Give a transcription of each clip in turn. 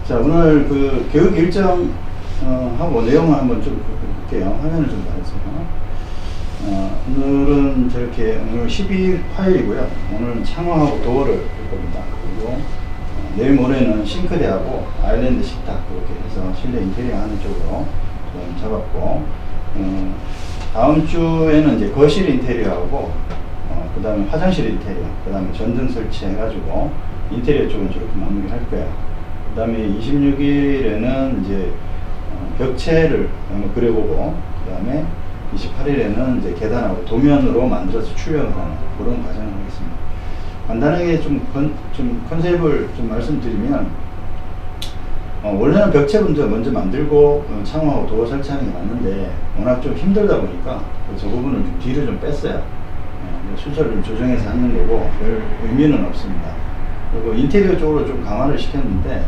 자, 오늘 그 교육 일정 하고 내용을 한번 좀 볼게요. 화면을 좀 봐주세요. 오늘은 저렇게 오늘 12일 화요일이고요. 오늘은 창화하고 도어를 볼 겁니다. 그리고 내일 모레는 싱크대하고 아일랜드 식탁 이렇게 해서 실내 인테리어 하는 쪽으로 좀 잡았고, 다음 주에는 이제 거실 인테리어하고 그 다음에 화장실 인테리어, 그 다음에 전등 설치 해가지고 인테리어 쪽은 저렇게 마무리 할 거예요. 그 다음에 26일에는 이제 벽체를 한번 그려보고, 그 다음에 28일에는 이제 계단하고 도면으로 만들어서 출력을 하는 그런 과정을 하겠습니다. 간단하게 좀 컨셉을 좀 말씀드리면, 원래는 벽체분도 먼저 만들고 창호하고 도어 설치하는 게 맞는데 워낙 좀 힘들다 보니까 저 부분을 좀 뒤로 좀 뺐어요. 순서를 좀 조정해서 하는 거고 별 의미는 없습니다. 그리고 인테리어 쪽으로 좀 강화를 시켰는데,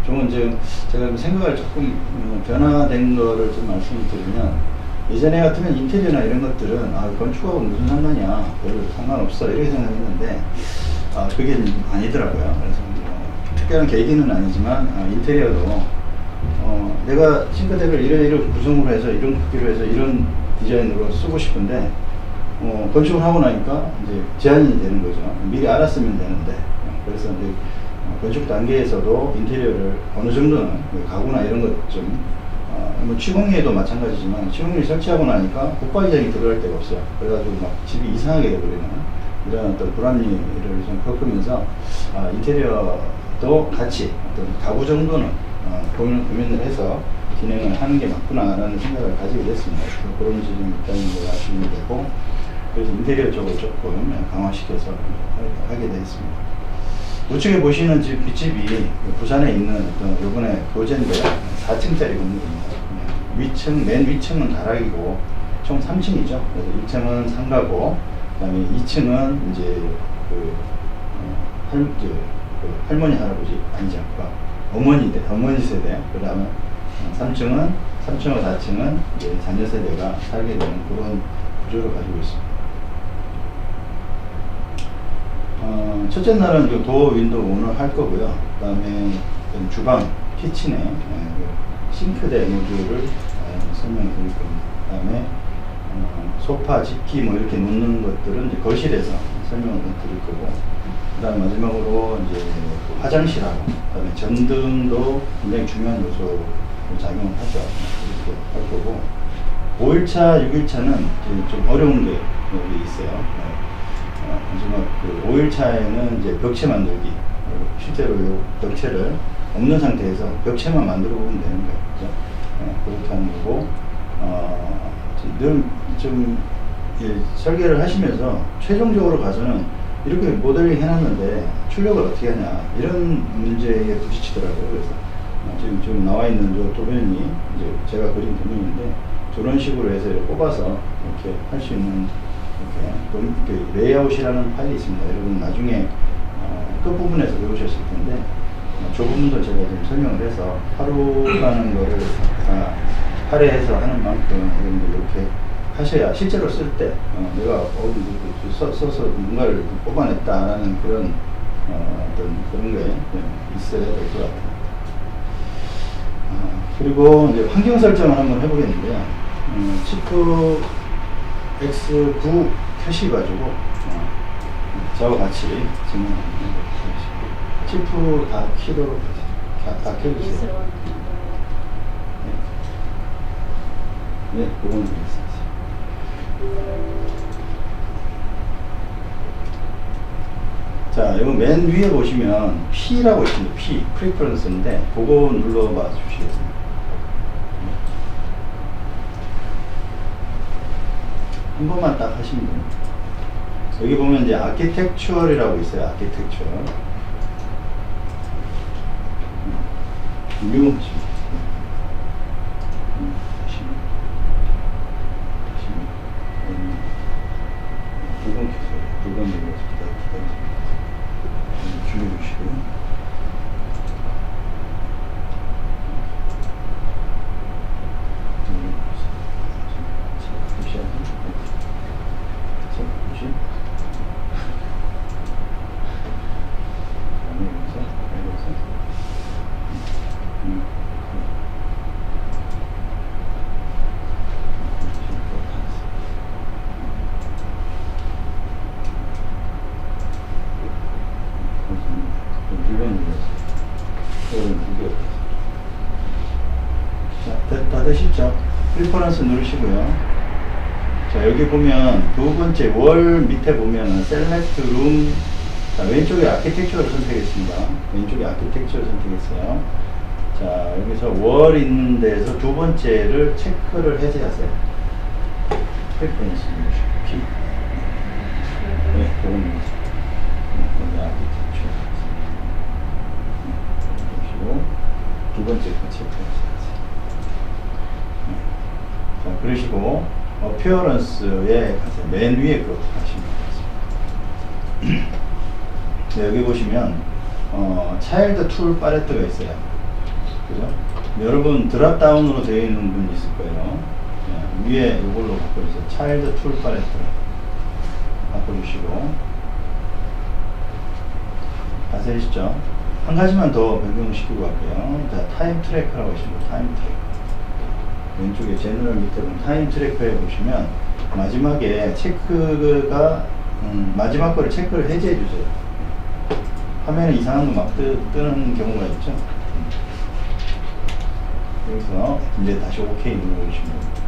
좀 이제 제가 생각을 조금 변화된 거를 좀 말씀을 드리면, 예전에 같으면 인테리어나 이런 것들은 건축하고 무슨 상관이야, 별 상관없어 이렇게 생각했는데 그게 아니더라고요. 그래서 특별한 계기는 아니지만 인테리어도 내가 싱크대를 이런 구성으로 해서 이런 크기로 해서 이런 디자인으로 쓰고 싶은데 건축을 하고 나니까 이제 제한이 되는 거죠. 미리 알았으면 되는데. 그래서 이제 건축 단계에서도 인테리어를 어느 정도는 가구나 이런 것 좀 뭐 취공리에도 마찬가지지만 취공리 설치하고 나니까 붙박이장이 들어갈 데가 없어요. 그래가지고 막 집이 이상하게 되버리는 이런 어떤 불합리를 좀 겪으면서 인테리어도 같이 어떤 가구 정도는 고민을 해서 진행을 하는 게 맞구나라는 생각을 가지게 됐습니다. 그런 지점이 있다는 걸 아시면 되고, 그래서 인테리어 쪽을 조금 강화시켜서 하게 되었습니다. 우측에 보시는 집 뒷집이 부산에 있는 어떤 요번에 교재인데요. 4층짜리 건물입니다. 맨 위층은 다락이고 총 3층이죠. 그래서 1층은 상가고, 그 다음에 2층은 이제 할머니 할아버지 아니죠. 어머니 세대. 그 다음에 3층하고 4층은 이제 자녀 세대가 살게 되는 그런 구조를 가지고 있습니다. 첫째 날은 도어 윈도우 오늘 할 거고요. 그 다음에 주방, 키친에 싱크대 모듈을 설명을 드릴 겁니다. 그 다음에 소파, 집기 뭐 이렇게 놓는 것들은 이제 거실에서 설명을 드릴 거고, 그 다음 마지막으로 이제 화장실하고, 그 다음에 전등도 굉장히 중요한 요소로 작용을 하죠. 이렇게 할 거고, 5일차, 6일차는 좀 어려운 게 여기 있어요. 마지막 5일차에는 이제 벽체 만들기. 실제로 이 벽체를 없는 상태에서 벽체만 만들어 보면 되는 거예요. 그죠? 그렇게 하는 거고, 늘 좀 설계를 하시면서 최종적으로 가서는 이렇게 모델링 해놨는데 출력을 어떻게 하냐, 이런 문제에 부딪히더라고요. 그래서 지금 나와 있는 저 도면이 이제 제가 그린 도면인데, 저런 식으로 해서 뽑아서 이렇게 할 수 있는 이렇게 레이아웃이라는 파일이 있습니다. 여러분 나중에 끝부분에서 배우셨을 텐데, 저 부분도 제가 좀 설명을 해서 하루라는 거를 할애해서 하는 만큼 여러분들 이렇게 하셔야 실제로 쓸 때 내가 어디 써서 뭔가를 뽑아냈다라는 그런 어떤 그런 게 있어야 될 것 같아요. 그리고 이제 환경 설정을 한번 해보겠는데요. 치프 X9 켜시가지고 저와 같이 진행합니다. 치프 다 키도록 다 켜주세요. 네, 그건 되겠습니다. 자, 이거 맨 위에 보시면 P라고 있습니다. P, 프리퍼런스인데 그거 눌러봐 주시겠습니다. 한 번만 딱 하시면 됩니다. 여기 보면 이제 아키텍처얼이라고 있어요. 아키텍처얼. 뉴 두번 줄여주시고요. 다들 쉽죠? 프리퍼런스 누르시고요. 자, 여기 보면 두 번째 월 밑에 보면은 셀렉트 룸. 자, 왼쪽에 아키텍처를 선택했습니다. 왼쪽에 아키텍처를 선택했어요. 자, 여기서 월 있는 데서 두 번째를 체크를 해제하세요. 프리퍼런스 누르시고 P. 네, 그건 여기 아키텍처 누르시고 두 번째 거 체크하세요. 자, 그러시고 어피어런스에 가서 맨 위에 그거 하시면 되겠습니다. 네, 여기 보시면 차일드 툴 팔레트가 있어요. 그죠? 여러분 드랍다운으로 되어 있는 분이 있을 거예요. 네, 위에 이걸로 바꿔주세요. 차일드 툴 팔레트 바꿔주시고 아시죠? 한 가지만 더 변경시키고 갈게요. 자, 타임 트래커라고 있습니다. 타임 트래커. 왼쪽에 제너럴 밑에 보면 타임 트래커에 보시면 마지막에 체크가 마지막 거를 체크를 해제해 주세요. 화면에 이상한 거 막 뜨는 경우가 있죠. 여기서 이제 다시 OK 눌러주시면 됩니다.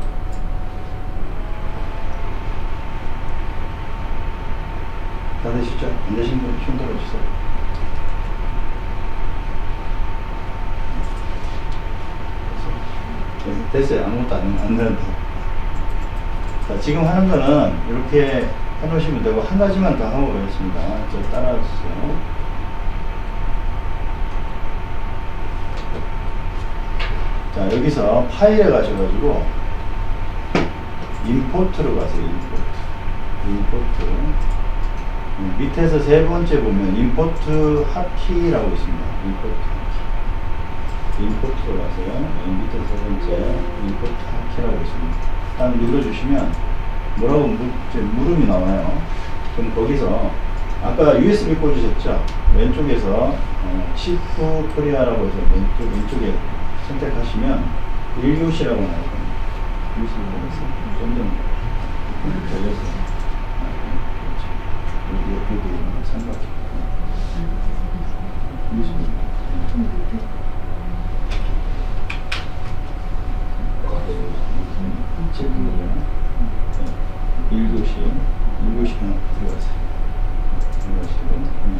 다 되시죠? 안 되신 분 손 들어주세요. 됐어요. 아무것도 안 되는데. 자, 지금 하는 거는 이렇게 해놓으시면 되고, 한 가지만 더 하고 가겠습니다. 저 따라와 주세요. 자, 여기서 파일에 가셔가지고, 임포트로 가세요. 임포트. 밑에서 세 번째 보면, 임포트 하키라고 있습니다. 임포트로 가세요. 밑에 세 번째 임포트 하키라고 있습니다. 딱 눌러주시면 뭐라고 물음이 나와요. 그럼 거기서 아까 USB 꽂으셨죠? 왼쪽에서 치프 코리아라고 해서 왼쪽에 선택하시면 1교시라고 나올 겁니다. USB로 해서 점점 걸려서 여기도 삼각형 USB 체크를 1교시 그냥 들어가세요.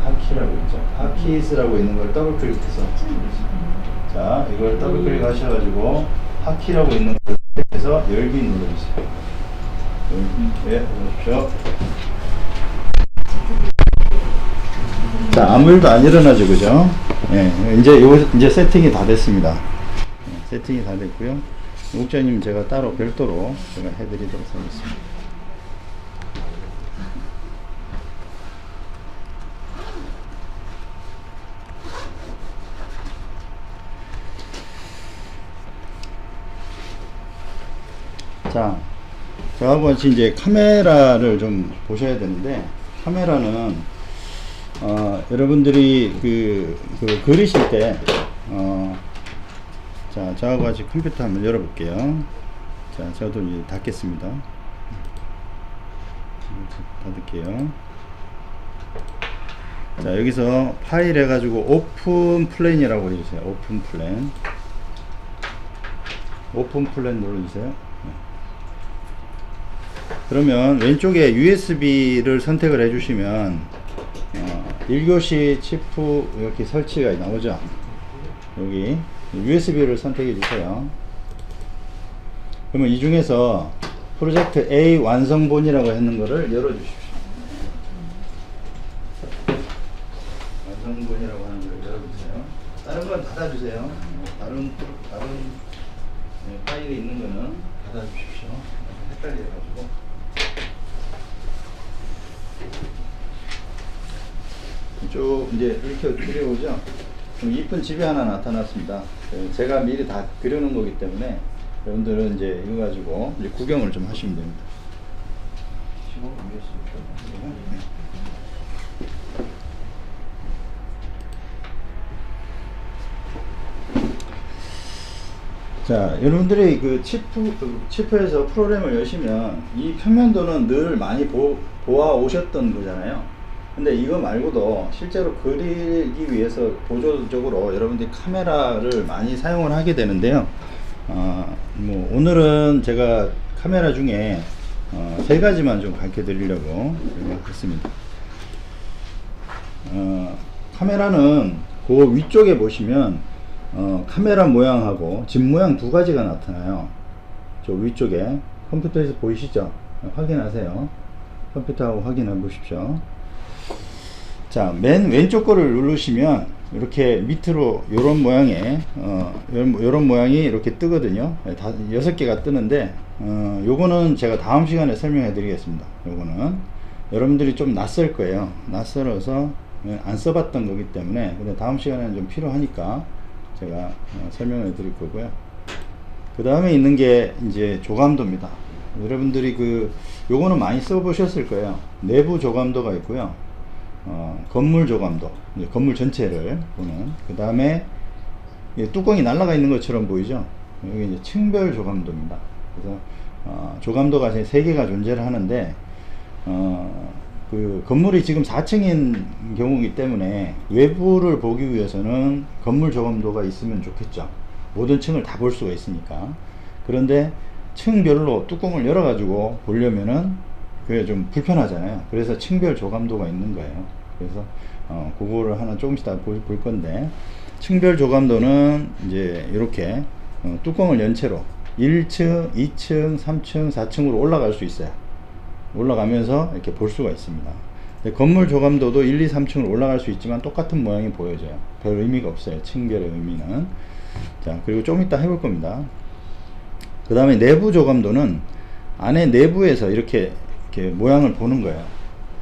하키라고 있죠. 하키스라고 있는 걸 더블 클릭해서 자, 이걸 더블 클릭 하셔가지고 하키라고 있는 걸 클릭해서 열기 눌러주세요. 네, 눌러주십시오. 자, 아무 일도 안 일어나죠, 그죠? 예, 이제 세팅이 다 됐습니다. 세팅이 다 됐고요. 목자님 제가 따로 별도로 제가 해드리도록 하겠습니다. 자, 저하고 같이 이제 카메라를 좀 보셔야 되는데, 카메라는 여러분들이 그리실 때 자, 저하고 같이 컴퓨터 한번 열어볼게요. 자, 저도 이제 닫겠습니다. 닫을게요. 자, 여기서 파일 해가지고 오픈 플랜이라고 해주세요. 오픈 플랜. 오픈 플랜 눌러주세요. 그러면 왼쪽에 USB를 선택을 해주시면 1교시 치프 이렇게 설치가 나오죠. 여기 USB를 선택해 주세요. 그러면 이 중에서 프로젝트 A 완성본이라고 했는 거를 열어 주십시오. 완성본이라고 하는 걸 열어 주세요. 다른 건 닫아 주세요. 다른 파일이 있는 거는 닫아 주십시오. 헷갈려 가지고. 쭉 이제 이렇게 그려오죠. 그럼 이쁜 집이 하나 나타났습니다. 제가 미리 다 그려놓은 거기 때문에 여러분들은 이제 이거 가지고 이제 구경을 좀 하시면 됩니다. 자, 여러분들이 그 치프에서 프로그램을 여시면 이 평면도는 늘 많이 보아 오셨던 거잖아요. 근데 이거 말고도 실제로 그리기 위해서 보조적으로 여러분들이 카메라를 많이 사용을 하게 되는데요. 뭐 오늘은 제가 카메라 중에 세 가지만 좀 가르쳐 드리려고 했습니다. 카메라는 그 위쪽에 보시면 카메라 모양하고 집 모양 두 가지가 나타나요. 저 위쪽에 컴퓨터에서 보이시죠? 확인하세요. 컴퓨터하고 확인해 보십시오. 자, 맨 왼쪽 거를 누르시면 이렇게 밑으로 요런 모양의 요런 모양이 이렇게 뜨거든요. 6개가 뜨는데 요거는 제가 다음 시간에 설명해 드리겠습니다. 요거는 여러분들이 좀 낯설 거예요. 낯설어서 안 써봤던 거기 때문에, 근데 다음 시간에는 좀 필요하니까 제가 설명해 드릴 거고요. 그 다음에 있는 게 이제 조감도입니다. 여러분들이 요거는 많이 써 보셨을 거예요. 내부 조감도가 있고요. 건물 조감도, 건물 전체를 보는. 그 다음에 뚜껑이 날아가 있는 것처럼 보이죠? 여기 이제 층별 조감도입니다. 그래서 조감도가 3개가 존재를 하는데, 건물이 지금 4층인 경우이기 때문에 외부를 보기 위해서는 건물 조감도가 있으면 좋겠죠. 모든 층을 다 볼 수가 있으니까. 그런데 층별로 뚜껑을 열어 가지고 보려면은 그게 좀 불편하잖아요. 그래서 층별 조감도가 있는 거예요. 그래서 그거를 하나 조금씩 다 볼 건데, 층별 조감도는 이제 이렇게 뚜껑을 연 채로 1층, 2층, 3층, 4층으로 올라갈 수 있어요. 올라가면서 이렇게 볼 수가 있습니다. 건물 조감도도 1, 2, 3층으로 올라갈 수 있지만 똑같은 모양이 보여져요. 별 의미가 없어요. 층별의 의미는. 자, 그리고 좀 이따 해볼 겁니다. 그 다음에 내부 조감도는 안에 내부에서 이렇게 모양을 보는 거예요.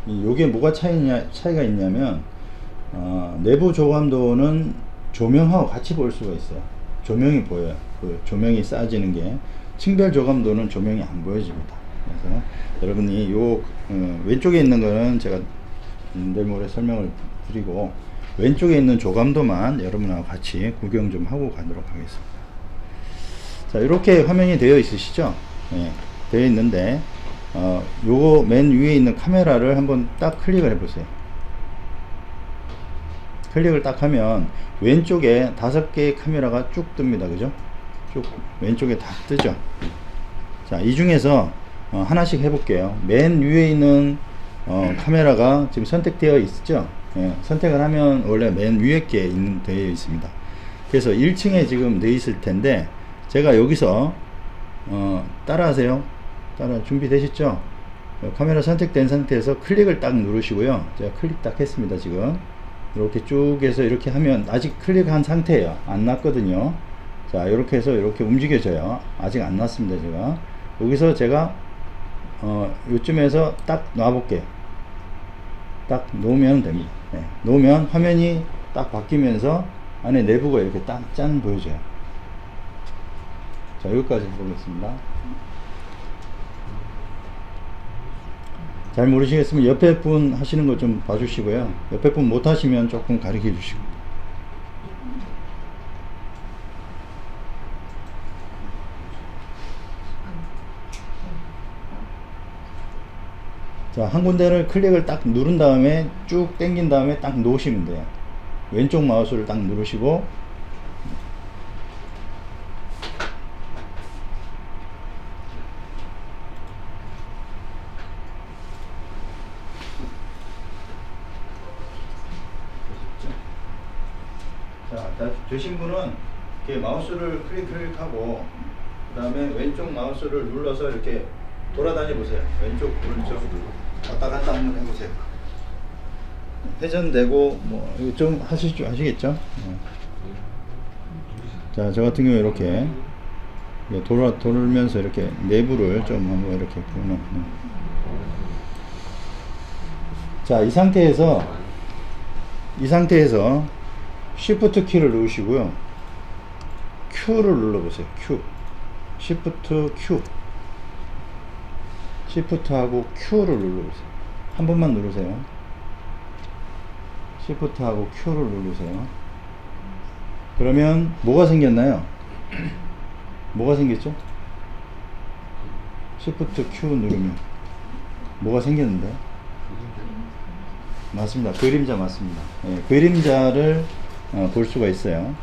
요게 뭐가 차이가 있냐면, 내부 조감도는 조명하고 같이 볼 수가 있어요. 조명이 보여요. 그 조명이 쏴지는 게. 층별 조감도는 조명이 안 보여집니다. 그래서 여러분이 왼쪽에 있는 거는 제가 내일 모레 설명을 드리고, 왼쪽에 있는 조감도만 여러분하고 같이 구경 좀 하고 가도록 하겠습니다. 자, 이렇게 화면이 되어 있으시죠? 네, 되어 있는데, 요거 맨 위에 있는 카메라를 한번 딱 클릭을 해 보세요. 클릭을 딱 하면 왼쪽에 5개의 카메라가 쭉 뜹니다. 그죠? 쭉 왼쪽에 다 뜨죠? 자, 이 중에서 하나씩 해볼게요. 맨 위에 있는 카메라가 지금 선택되어 있죠? 예, 선택을 하면 원래 맨 위에 게 되어 있습니다. 그래서 1층에 지금 되어 있을 텐데, 제가 여기서 따라하세요. 준비되셨죠? 카메라 선택된 상태에서 클릭을 딱 누르시고요. 제가 클릭 딱 했습니다. 지금 이렇게 쭉 해서 이렇게 하면 아직 클릭한 상태예요. 안 났거든요. 자, 이렇게 해서 이렇게 움직여져요. 아직 안 났습니다. 여기서 제가 요쯤에서 딱 놔볼게요. 딱 놓으면 됩니다. 네, 놓으면 화면이 딱 바뀌면서 안에 내부가 이렇게 딱 짠 보여져요. 자, 여기까지 해보겠습니다. 잘 모르시겠으면 옆에 분 하시는 거 좀 봐주시고요. 옆에 분 못 하시면 조금 가르쳐 주시고. 자, 한 군데를 클릭을 딱 누른 다음에 쭉 당긴 다음에 딱 놓으시면 돼요. 왼쪽 마우스를 딱 누르시고, 자, 다 되신 분은 이렇게 마우스를 클릭하고, 그 다음에 왼쪽 마우스를 눌러서 이렇게 돌아다녀 보세요. 왼쪽, 오른쪽 왔다 갔다 한번 해보세요. 회전되고 뭐 이거 좀 아시겠죠? 자, 저 같은 경우에 이렇게 돌면서 이렇게 내부를 좀 한번 이렇게 보는. 자, 이 상태에서 Shift 키를 누르시고요. Q를 눌러보세요. Q. Shift Q. Shift하고 Q를 눌러보세요. 한 번만 누르세요. Shift하고 Q를 누르세요. 그러면 뭐가 생겼나요? 뭐가 생겼죠? Shift Q 누르면 뭐가 생겼는데? 맞습니다. 그림자 맞습니다. 네, 그림자를 볼 수가 있어요.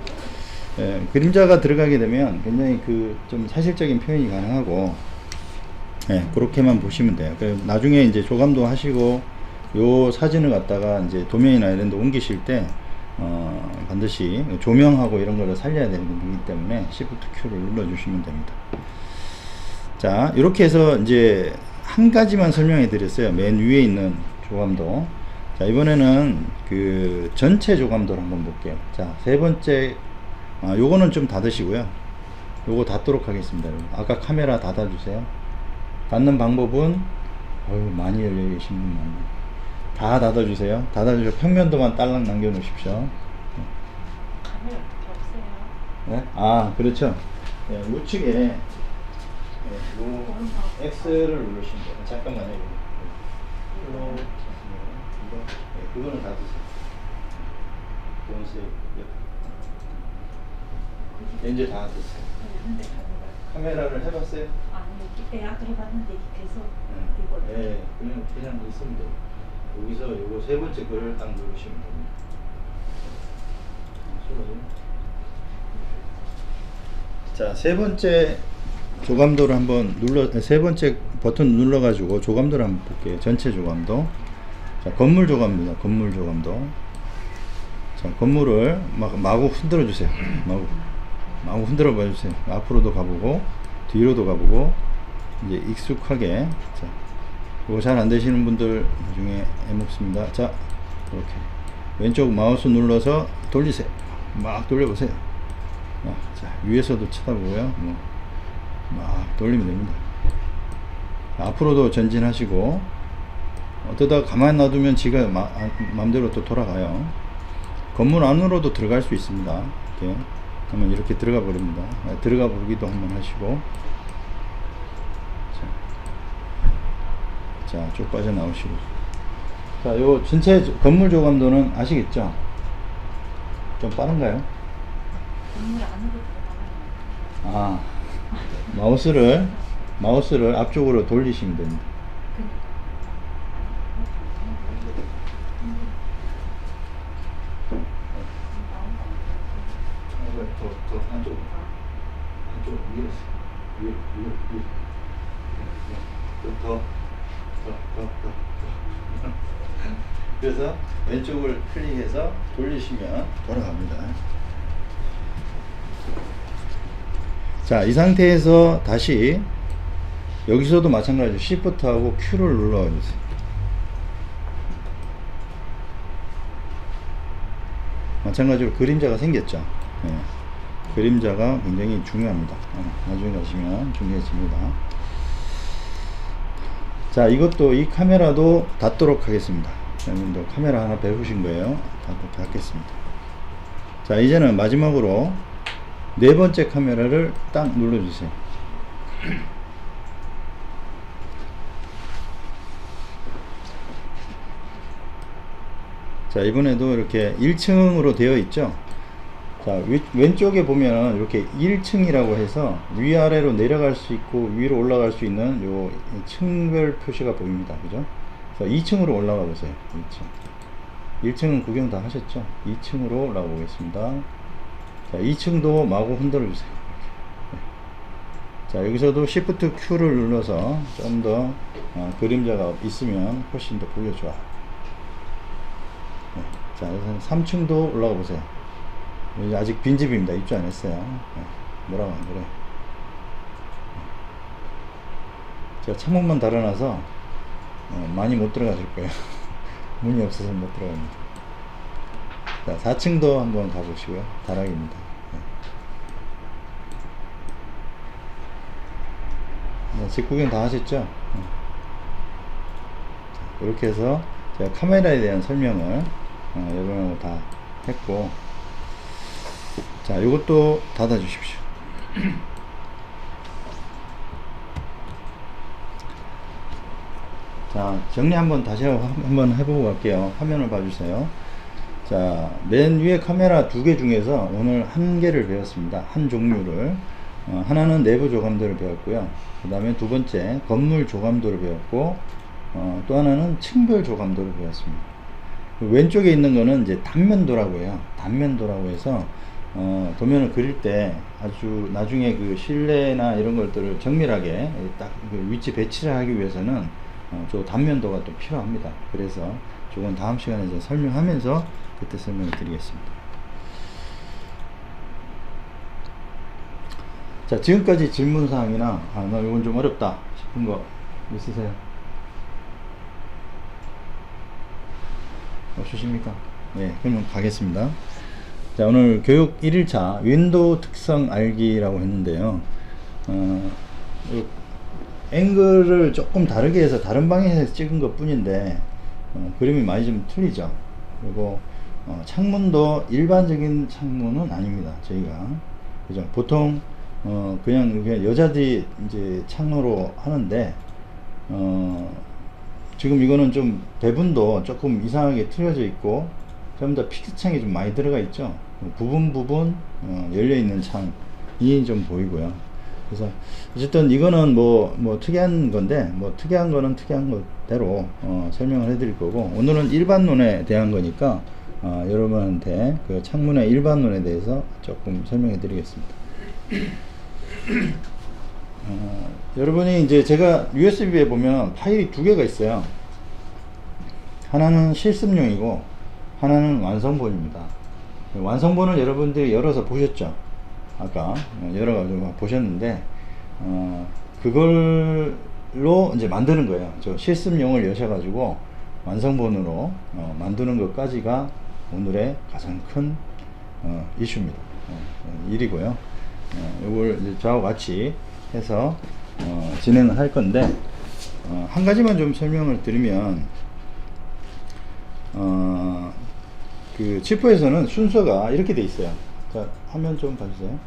그림자가 들어가게 되면 굉장히 그 좀 사실적인 표현이 가능하고, 그렇게만 보시면 돼요. 나중에 이제 조감도 하시고 요 사진을 갖다가 이제 도면이나 이런 데 옮기실 때 반드시 조명하고 이런 거를 살려야 되는 거기 때문에 Shift Q를 눌러 주시면 됩니다. 자, 이렇게 해서 이제 한 가지만 설명해 드렸어요. 맨 위에 있는 조감도. 자, 이번에는 그 전체 조감도를 한번 볼게요. 자, 세 번째, 요거는 좀 닫으시고요. 요거 닫도록 하겠습니다. 아까 카메라 닫아주세요. 닫는 방법은, 많이 열려 계신 분 많네. 다 닫아주세요. 닫아주세요. 평면도만 딸랑 남겨놓으십시오. 카메라 없어요. 네? 아, 그렇죠. 우측에 요 X를 누르시면 돼요. 잠깐만요. 그거는 닫으세요. 이제 다 닫으세요. 카메라를 해봤어요? 아니, 아까 해봤는데 계속 이거. 그냥 있으면 돼요. 여기서 요거 세 번째 거를 딱 누르시면 됩니다. 자, 세 번째 조감도를 한번 세 번째 버튼 눌러가지고 조감도를 한번 볼게요. 전체 조감도. 자, 건물 조감입니다. 건물 조감도. 자, 건물을 마구 흔들어 주세요. 마구 흔들어 봐주세요. 앞으로도 가보고, 뒤로도 가보고, 이제 익숙하게. 자, 이거 잘 안 되시는 분들 나중에 애먹습니다. 자, 이렇게. 왼쪽 마우스 눌러서 돌리세요. 막 돌려보세요. 자, 위에서도 쳐다보고요. 막 돌리면 됩니다. 앞으로도 전진하시고, 어떠다 가만히 놔두면 지가 마음대로 또 돌아가요. 건물 안으로도 들어갈 수 있습니다. 이렇게 하면 이렇게 들어가 버립니다. 들어가 보기도 한번 하시고, 자, 쭉 빠져나오시고. 자, 요 전체 건물 조감도는 아시겠죠? 좀 빠른가요? 건물 안으로 들어가면. 마우스를 앞쪽으로 돌리시면 됩니다. 더 한쪽 위로 더 그래서 왼쪽을 클릭해서 돌리시면 돌아갑니다. 자, 이 상태에서 다시 여기서도 마찬가지로 Shift하고 Q를 눌러주세요. 마찬가지로 그림자가 생겼죠. 그림자가 굉장히 중요합니다. 나중에 가시면 중요해집니다. 자, 이 카메라도 닫도록 하겠습니다. 여러분도 카메라 하나 배우신 거예요. 닫겠습니다. 자, 이제는 마지막으로 네 번째 카메라를 딱 눌러주세요. 자, 이번에도 이렇게 1층으로 되어 있죠. 자, 왼쪽에 보면 이렇게 1층이라고 해서 위아래로 내려갈 수 있고 위로 올라갈 수 있는 요 층별 표시가 보입니다. 그죠? 자, 2층으로 올라가 보세요. 2층. 1층은 구경 다 하셨죠? 2층으로 올라가 보겠습니다. 자, 2층도 마구 흔들어 주세요. 자, 여기서도 Shift Q를 눌러서 좀 더 그림자가 있으면 훨씬 더 보기 좋아요. 자, 3층도 올라가 보세요. 아직 빈집입니다. 입주 안 했어요. 뭐라고 안 그래. 제가 창문만 달아놔서 많이 못 들어가실 거예요. 문이 없어서 못 들어갑니다. 자, 4층도 한번 가보시고요. 다락입니다. 집 구경 다 하셨죠? 자, 이렇게 해서 제가 카메라에 대한 설명을 여러분하고 다 했고, 자, 이것도 닫아 주십시오. 자, 정리 다시 한번 해보고 갈게요. 화면을 봐주세요. 자, 맨 위에 카메라 2개 중에서 오늘 1개를 배웠습니다. 한 종류를. 하나는 내부 조감도를 배웠고요. 그 다음에 두 번째 건물 조감도를 배웠고, 또 하나는 층별 조감도를 배웠습니다. 왼쪽에 있는 거는 이제 단면도라고 해요. 단면도라고 해서 도면을 그릴 때 아주 나중에 그 실내나 이런 것들을 정밀하게 딱 그 위치 배치를 하기 위해서는 저 단면도가 또 필요합니다. 그래서 조금 다음 시간에 이제 설명하면서 그때 설명을 드리겠습니다. 자, 지금까지 질문사항이나 나 이건 좀 어렵다 싶은 거 있으세요? 없으십니까? 네, 그러면 가겠습니다. 자, 오늘 교육 1일차 윈도우 특성 알기라고 했는데요. 앵글을 조금 다르게 해서 다른 방향에서 찍은 것 뿐인데 그림이 많이 좀 틀리죠. 그리고 창문도 일반적인 창문은 아닙니다. 저희가 그죠? 보통 그냥 여자들이 이제 창으로 하는데 지금 이거는 좀 배분도 조금 이상하게 틀어져 있고 전부 다 픽스창이 좀 많이 들어가 있죠. 부분 열려 있는 창이 좀 보이고요. 그래서 어쨌든 이거는 뭐 특이한 건데 특이한 거는 특이한 것대로 설명을 해드릴 거고, 오늘은 일반론에 대한 거니까 여러분한테 그 창문의 일반론에 대해서 조금 설명해 드리겠습니다. 여러분이 이제 제가 USB에 보면 파일이 두 개가 있어요. 하나는 실습용이고 하나는 완성본입니다. 완성본을 여러분들이 열어서 보셨죠? 아까 여러 가지 보셨는데 그걸로 이제 만드는 거예요. 저 실습용을 여셔가지고 완성본으로 만드는 것까지가 오늘의 가장 큰 이슈입니다. 일이고요. 이걸 이제 저하고 같이 해서 진행을 할 건데, 한 가지만 좀 설명을 드리면 그 지프에서는 순서가 이렇게 돼 있어요. 자, 화면 좀 봐주세요.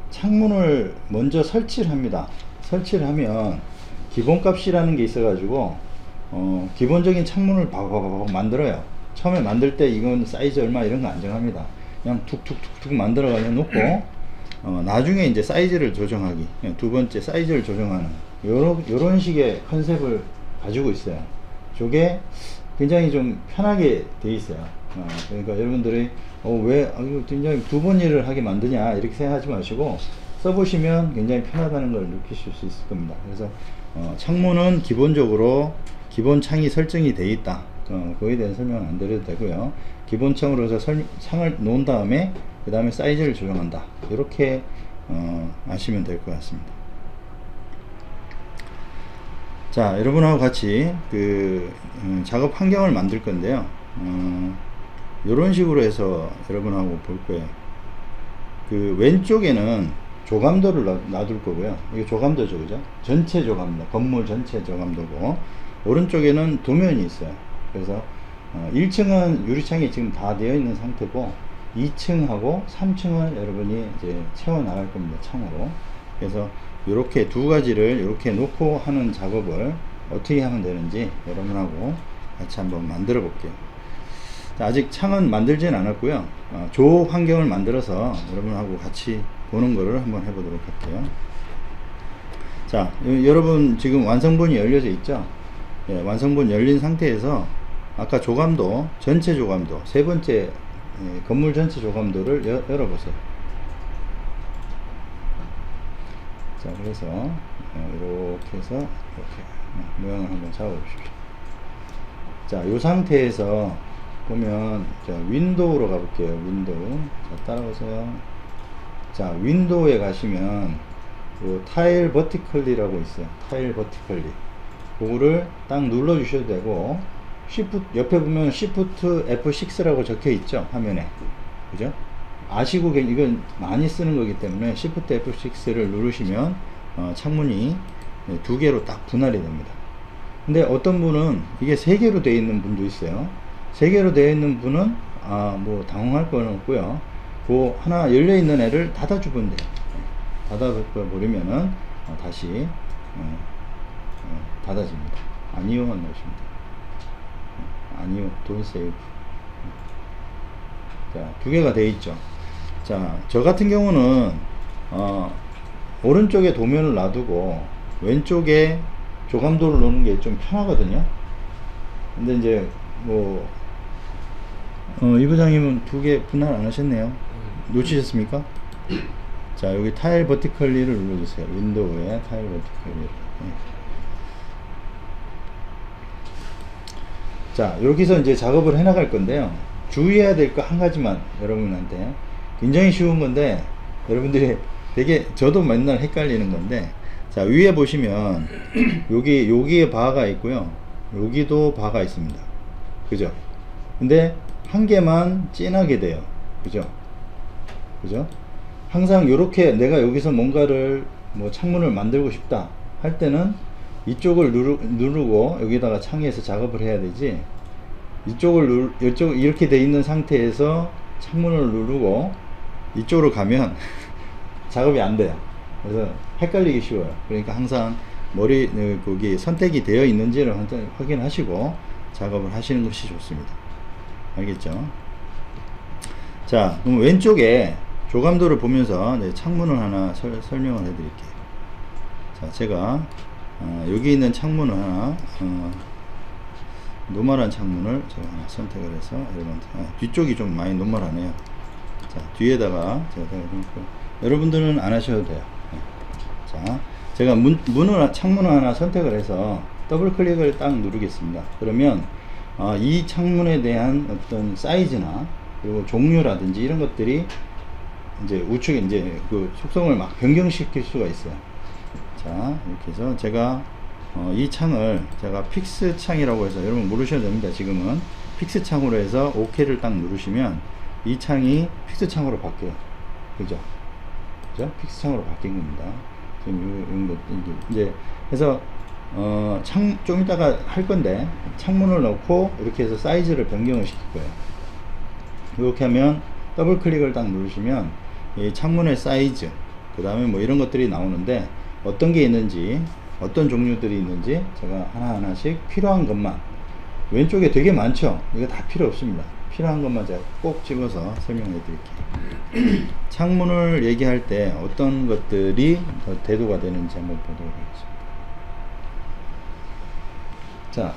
창문을 먼저 설치를 합니다. 설치를 하면 기본값이라는 게 있어 가지고 기본적인 창문을 바바바바 만들어요. 처음에 만들 때 이건 사이즈 얼마 이런 거 안 정합니다. 그냥 툭툭툭툭 만들어 가지고 놓고 나중에 이제 사이즈를 조정하기, 두 번째 사이즈를 조정하는 요런 식의 컨셉을 가지고 있어요. 저게 굉장히 좀 편하게 돼 있어요. 그러니까 여러분들이 왜 이거 굉장히 두 번 일을 하게 만드냐 이렇게 생각하지 마시고 써보시면 굉장히 편하다는 걸 느끼실 수 있을 겁니다. 그래서 창문은 기본적으로 기본 창이 설정이 돼 있다. 그거에 대한 설명은 안 드려도 되고요. 기본 창으로 해서 창을 놓은 다음에 그 다음에 사이즈를 조정한다. 이렇게 아시면 될 것 같습니다. 자, 여러분하고 같이 그 작업 환경을 만들 건데요. 이런 식으로 해서 여러분하고 볼 거예요. 그 왼쪽에는 조감도를 놔둘 거고요. 이게 조감도죠, 그죠? 전체 조감도, 건물 전체 조감도고, 오른쪽에는 도면이 있어요. 그래서 1층은 유리창이 지금 다 되어 있는 상태고 2층하고 3층을 여러분이 이제 채워 나갈 겁니다, 창으로. 그래서 이렇게 두 가지를 이렇게 놓고 하는 작업을 어떻게 하면 되는지 여러분하고 같이 한번 만들어 볼게요. 아직 창은 만들진 않았고요. 조 환경을 만들어서 여러분하고 같이 보는 거를 한번 해보도록 할게요. 자, 여러분 지금 완성본이 열려져 있죠? 예, 완성본 열린 상태에서 아까 조감도, 전체 조감도, 세 번째 건물 전체 조감도를 열어보세요. 자, 그래서 이렇게 해서 이렇게 모양을 한번 잡아보십시오. 자, 이 상태에서 보면 자, 윈도우로 가볼게요. 윈도우. 자, 따라오세요. 자, 윈도우에 가시면 요 타일 버티컬리라고 있어요. 타일 버티컬리. 그거를 딱 눌러 주셔도 되고, 옆에 보면 Shift F6라고 적혀 있죠, 화면에. 그죠? 아시고 이건 많이 쓰는 거기 때문에 Shift F6를 누르시면 창문이 두 개로 딱 분할이 됩니다. 근데 어떤 분은 이게 세 개로 되어 있는 분도 있어요. 세 개로 되어 있는 분은 뭐 당황할 건 없고요. 그 하나 열려 있는 애를 닫아주면 돼요. 닫아버리면은 다시 닫아집니다. 아니요만 넣으시면 돼요. 아니요, don't save. 자, 두 개가 되어 있죠. 자, 저 같은 경우는 오른쪽에 도면을 놔두고 왼쪽에 조감도를 놓는 게 좀 편하거든요. 근데 이제 뭐 이 부장님은 두 개 분할 안 하셨네요. 놓치셨습니까? 자, 여기 타일 버티컬리를 눌러주세요. 윈도우에 타일 버티컬리. 자, 여기서 이제 작업을 해 나갈 건데요. 주의해야 될 거 한 가지만 여러분한테, 굉장히 쉬운 건데 여러분들이 되게, 저도 맨날 헷갈리는 건데, 자, 위에 보시면 여기에 바가 있고요, 여기도 바가 있습니다. 그죠? 근데 한 개만 진하게 돼요. 그죠? 항상 이렇게 내가 여기서 뭔가를, 뭐 창문을 만들고 싶다 할 때는 이쪽을 누르고 여기다가 창에서 작업을 해야 되지, 이쪽 이렇게 돼 있는 상태에서 창문을 누르고 이쪽으로 가면 작업이 안 돼요. 그래서 헷갈리기 쉬워요. 그러니까 항상 거기 선택이 되어 있는지를 확인하시고 작업을 하시는 것이 좋습니다. 알겠죠? 자, 그럼 왼쪽에 조감도를 보면서 창문을 하나 설명을 해 드릴게요. 자, 제가 여기 있는 창문을 하나, 노멀한 창문을 제가 하나 선택을 해서 여러분한테, 뒤쪽이 좀 많이 노멀하네요. 자, 뒤에다가 제가 여러분들은 안 하셔도 돼요. 자, 제가 창문을 하나 선택을 해서 더블 클릭을 딱 누르겠습니다. 그러면 이 창문에 대한 어떤 사이즈나 그리고 종류라든지 이런 것들이 이제 우측에 이제 그 속성을 막 변경시킬 수가 있어요. 자, 이렇게 해서 제가 이 창을 제가 픽스 창이라고 해서, 여러분 모르셔도 됩니다. 지금은 픽스 창으로 해서 OK를 딱 누르시면 이 창이 픽스 창으로 바뀌어요. 그죠? 픽스 창으로 바뀐 겁니다. 지금 이제 해서 좀 이따가 할 건데, 창문을 넣고 이렇게 해서 사이즈를 변경을 시킬 거예요. 이렇게 하면 더블 클릭을 딱 누르시면 이 창문의 사이즈, 그 다음에 뭐 이런 것들이 나오는데, 어떤 게 있는지, 어떤 종류들이 있는지 제가 하나하나씩 필요한 것만, 왼쪽에 되게 많죠? 이거 다 필요 없습니다. 필요한 것만 제가 꼭 집어서 설명해 드릴게요. 창문을 얘기할 때 어떤 것들이 더 대두가 되는지 한번 보도록 하겠습니다. 자,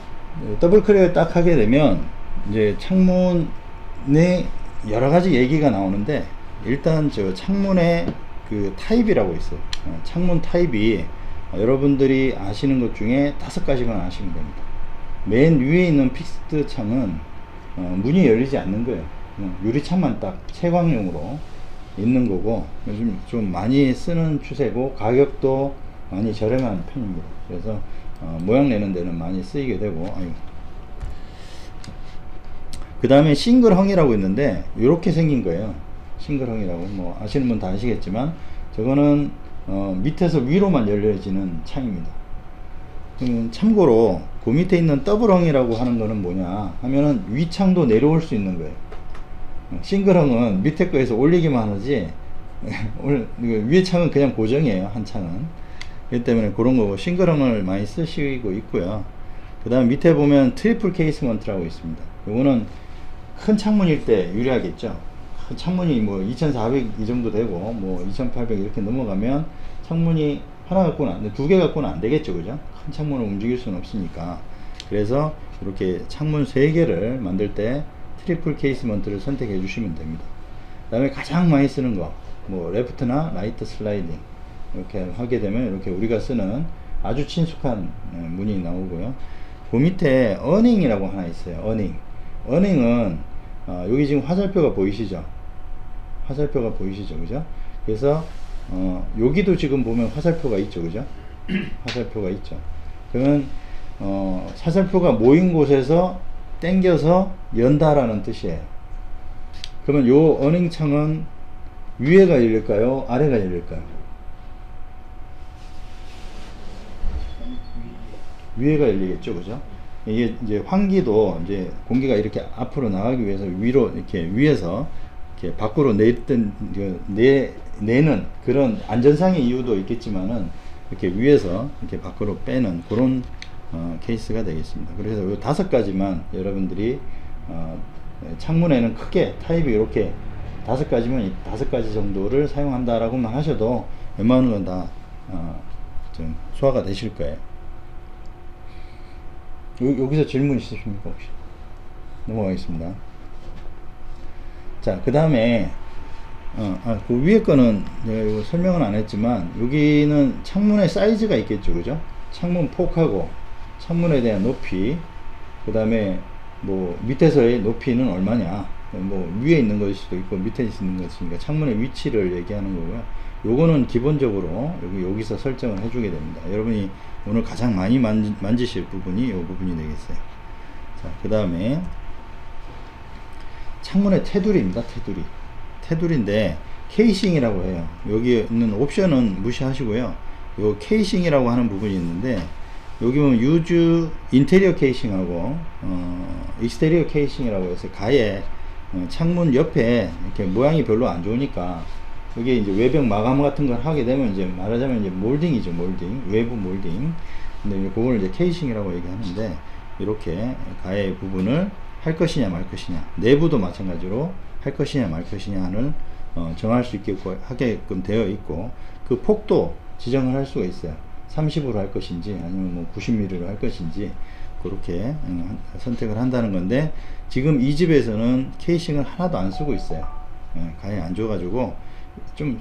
더블 클릭을 딱 하게 되면 이제 창문에 여러 가지 얘기가 나오는데, 일단 저 창문의 그 타입이라고 있어요. 창문 타입이 여러분들이 아시는 것 중에 5가지만 아시면 됩니다. 맨 위에 있는 픽스드 창은 문이 열리지 않는 거예요. 유리창만 딱 채광용으로 있는 거고, 요즘 좀 많이 쓰는 추세고 가격도 많이 저렴한 편입니다. 그래서 모양 내는 데는 많이 쓰이게 되고, 그 다음에 싱글헝이라고 있는데, 이렇게 생긴 거예요. 싱글헝이라고, 뭐 아시는 분 다 아시겠지만, 저거는 밑에서 위로만 열려지는 창입니다. 참고로 그 밑에 있는 더블헝이라고 하는 거는 뭐냐 하면은 위창도 내려올 수 있는 거예요. 싱글헝은 밑에 거에서 올리기만 하지 위에 창은 그냥 고정이에요. 한 창은. 그렇기 때문에 그런 거고, 싱글헝을 많이 쓰시고 있고요. 그 다음 밑에 보면 트리플 케이스먼트라고 있습니다. 요거는 큰 창문일 때 유리하겠죠. 큰 창문이 뭐 2400 이 정도 되고 뭐 2800 이렇게 넘어가면 창문이 하나 갖고는 두 개 갖고는 안 되겠죠. 그죠? 큰 창문을 움직일 수는 없으니까. 그래서 이렇게 창문 3개를 만들 때 트리플 케이스먼트를 선택해 주시면 됩니다. 그 다음에 가장 많이 쓰는 거, 뭐 레프트나 라이트 슬라이딩 이렇게 하게 되면 이렇게 우리가 쓰는 아주 친숙한 문이 나오고요. 그 밑에 어닝이라고 하나 있어요. 어닝은 여기 지금 화살표가 보이시죠? 화살표가 보이시죠? 그죠? 그래서 여기도 지금 보면 화살표가 있죠. 그죠? 화살표가 있죠. 그러면 화살표가 모인 곳에서 당겨서 연다라는 뜻이에요. 그러면 요 어닝 창은 위에가 열릴까요? 아래가 열릴까요? 위에가 열리겠죠. 그죠? 이게 이제 환기도 이제 공기가 이렇게 앞으로 나가기 위해서 위로 이렇게 위에서 이렇게 밖으로 내는 그런 안전상의 이유도 있겠지만은 이렇게 위에서 이렇게 밖으로 빼는 그런 케이스가 되겠습니다. 그래서 이 5가지만 여러분들이 창문에는 크게 타입이 이렇게 5가지면 5가지 정도를 사용한다라고만 하셔도 웬만한 건 다 좀 소화가 되실 거예요. 여기서 질문 있으십니까 혹시? 넘어가겠습니다. 자, 그 다음에 그 위에 거는 내가 이거 설명은 안 했지만, 여기는 창문의 사이즈가 있겠죠, 그죠? 창문 폭하고 창문에 대한 높이, 그 다음에 뭐 밑에서의 높이는 얼마냐, 뭐 위에 있는 것일 수도 있고 밑에 있는 것이니까 창문의 위치를 얘기하는 거고요. 요거는 기본적으로 여기서 설정을 해주게 됩니다. 여러분이 오늘 가장 많이 만지실 부분이 이 부분이 되겠어요. 자, 그 다음에 창문의 테두리입니다. 테두리인데 케이싱이라고 해요. 여기 있는 옵션은 무시하시고요. 요 케이싱이라고 하는 부분이 있는데, 여기 보면 유즈 인테리어 케이싱하고 익스테리어 케이싱이라고 해서 가에 창문 옆에 이렇게 모양이 별로 안 좋으니까 여기 이제 외벽 마감 같은 걸 하게 되면 이제 말하자면 이제 몰딩이죠. 몰딩, 외부 몰딩. 근데 그걸 이제 케이싱이라고 얘기하는데, 이렇게 가해 부분을 할 것이냐 말 것이냐, 내부도 마찬가지로 할 것이냐 말 것이냐를 정할 수 있게끔 하게끔 되어 있고, 그 폭도 지정을 할 수가 있어요. 30으로 할 것인지 아니면 뭐 90mm로 할 것인지 그렇게 선택을 한다는 건데, 지금 이 집에서는 케이싱을 하나도 안 쓰고 있어요. 가해 안 줘가지고 좀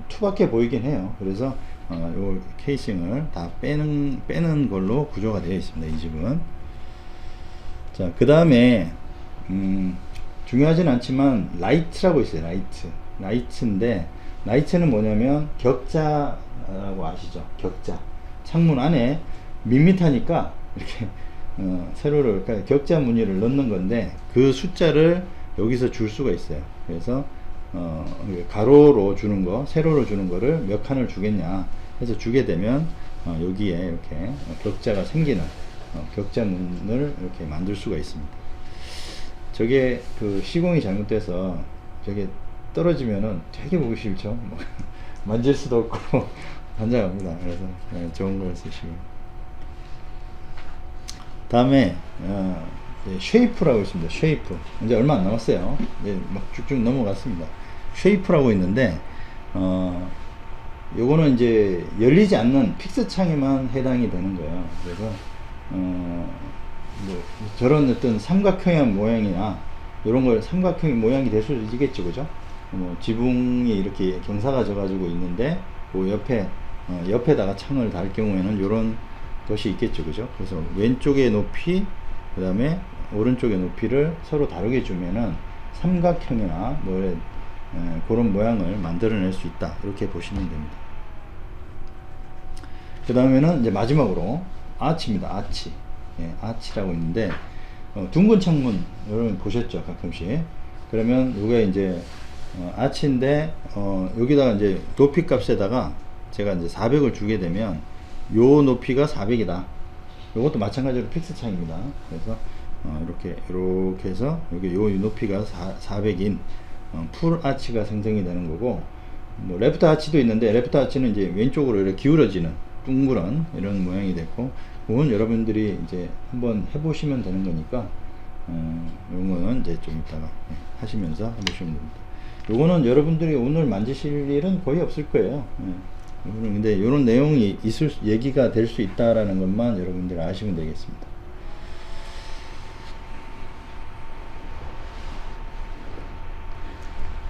투박해 보이긴 해요. 그래서 요 케이싱을 다 빼는 걸로 구조가 되어 있습니다, 이 집은. 자, 그 다음에 중요하진 않지만 라이트라고 있어요. 라이트인데, 라이트는 뭐냐면 격자라고 아시죠? 격자. 창문 안에 밋밋하니까 이렇게 세로를, 그러니까 격자 무늬를 넣는 건데, 그 숫자를 여기서 줄 수가 있어요. 그래서 가로로 주는 거, 세로로 주는 거를 몇 칸을 주겠냐 해서 주게 되면 여기에 이렇게 격자가 생기는 격자문을 이렇게 만들 수가 있습니다. 저게 그 시공이 잘못돼서 저게 떨어지면은 되게 보기 싫죠. 뭐 만질 수도 없고 환장합니다. 그래서 좋은 걸 쓰시고. 다음에 쉐이프라고 있습니다. 쉐이프. 이제 얼마 안 남았어요. 이제 막 쭉쭉 넘어갔습니다. 쉐이프라고 있는데, 요거는 이제 열리지 않는 픽스 창에만 해당이 되는 거예요. 그래서 뭐 저런 어떤 삼각형의 모양이나 이런 걸 삼각형의 모양이 될 수도 있겠죠, 그죠? 뭐 지붕이 이렇게 경사가 져가지고 있는데 그 옆에다가 창을 달 경우에는 이런 것이 있겠죠, 그죠? 그래서 왼쪽의 높이, 그 다음에 오른쪽의 높이를 서로 다르게 주면은 삼각형이나 뭐 그런 모양을 만들어낼 수 있다, 이렇게 보시면 됩니다. 그 다음에는 이제 마지막으로 아치입니다. 아치. 아치라고 있는데, 둥근 창문 여러분 보셨죠, 가끔씩. 그러면 이게 이제 아치인데, 여기다가 이제 높이 값에다가 제가 이제 400을 주게 되면 요 높이가 400이다. 요것도 마찬가지로 픽스 창입니다. 그래서 이렇게 해서 여기 요 높이가 400인 풀 아치가 생성이 되는 거고, 뭐 레프트 아치도 있는데, 레프트 아치는 이제 왼쪽으로 이렇게 기울어지는 둥그런 이런 모양이 됐고, 그건 여러분들이 이제 한번 해보시면 되는 거니까, 요거는 이제 좀 이따가 하시면서 해보시면 됩니다. 요거는 여러분들이 오늘 만지실 일은 거의 없을 거예요. 요거는 근데 요런 내용이 얘기가 될 수 있다라는 것만 여러분들이 아시면 되겠습니다.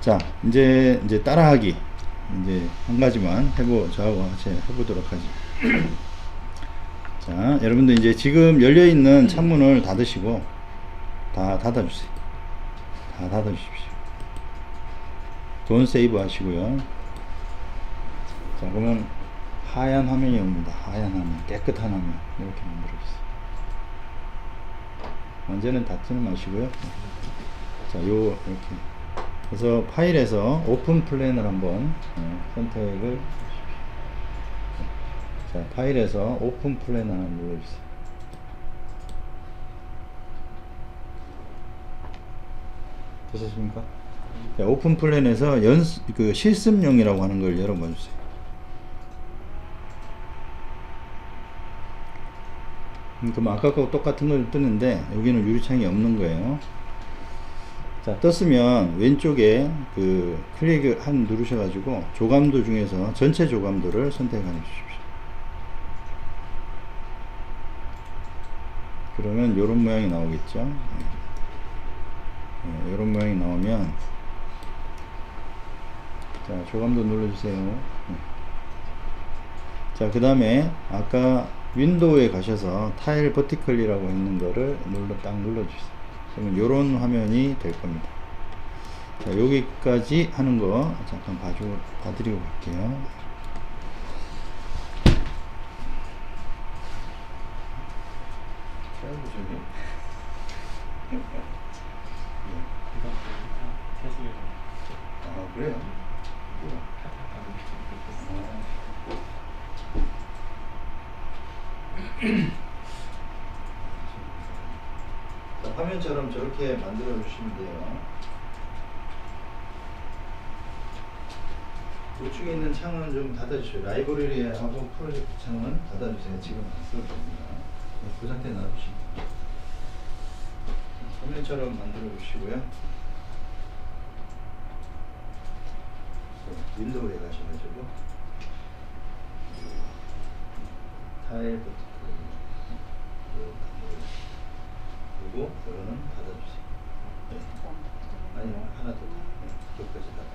자, 이제 따라하기. 이제 한 가지만 저하고 같이 해보도록 하죠. 자, 여러분들 이제 지금 열려있는 창문을 닫으시고, 다 닫아주세요. 다 닫아주십시오. 돈 세이브 하시고요. 자, 그러면 하얀 화면이 옵니다. 하얀 화면, 깨끗한 화면 이렇게 만들어주세요. 완전히 닫지는 마시고요. 자, 이렇게 그래서 파일에서 오픈 플랜을 한번 선택을 해주십시오. 자, 파일에서 오픈 플랜을 한번 눌러주세요. 되셨습니까? 자, 오픈 플랜에서 그 실습용이라고 하는 걸 열어봐 주세요. 그럼 아까 거 똑같은 걸 뜨는데 여기는 유리창이 없는 거예요. 자, 떴으면 왼쪽에 그 클릭을 누르셔가지고 조감도 중에서 전체 조감도를 선택해 주십시오. 그러면 이런 모양이 나오겠죠. 이런 모양이 나오면 자, 조감도 눌러주세요. 네. 자, 그 다음에 아까 윈도우에 가셔서 타일 버티컬이라고 있는 거를 딱 눌러주세요. 그러면 요런 화면이 될 겁니다. 자, 여기까지 하는 거 잠깐 봐드리고 갈게요. 아, 그래요? 자, 화면처럼 저렇게 만들어 주시면 돼요. 우측에 있는 창은 좀 닫아주세요. 라이브러리하고 프로젝트 창은 닫아주세요. 지금 안 써도 됩니다. 그 상태에 놔두시면 됩니다. 화면처럼 만들어 주시고요. 윈도우에 가셔가지고 타일 버튼 그리고 이거는 닫아주세요. 네. 아니 하나 더. 네. 여기까지 닫아.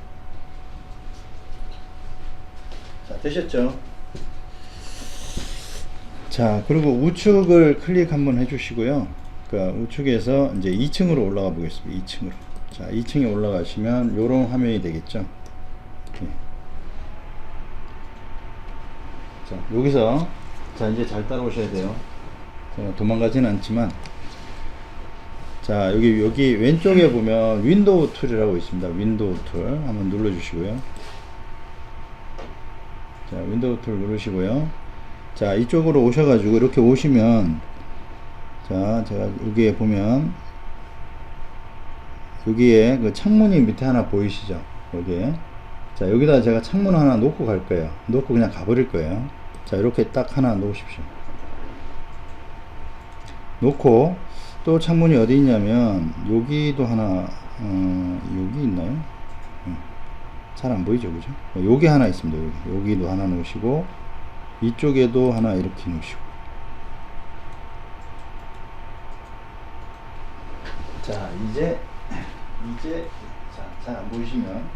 자, 되셨죠? 자, 그리고 우측을 클릭 한번 해주시고요. 그러니까 우측에서 이제 2층으로 올라가 보겠습니다. 2층으로. 자, 2층에 올라가시면 요런 화면이 되겠죠. 네. 자, 여기서 자, 이제 잘 따라오셔야 돼요. 제가 도망가지는 않지만, 자, 여기 왼쪽에 보면 윈도우 툴이라고 있습니다. 윈도우 툴 한번 눌러주시고요. 자, 윈도우 툴 누르시고요. 자, 이쪽으로 오셔가지고 이렇게 오시면, 자, 제가 여기에 보면 여기에 그 창문이 밑에 하나 보이시죠? 여기에. 자, 여기다 제가 창문 하나 놓고 갈 거예요. 놓고 그냥 가버릴 거예요. 자, 이렇게 딱 하나 놓으십시오. 놓고 또 창문이 어디 있냐면 여기도 하나 여기 있나요? 잘 안 보이죠, 그죠? 여기 하나 있습니다. 여기도 하나 놓으시고 이쪽에도 하나 이렇게 놓으시고. 자, 이제 자, 잘 안 보이시면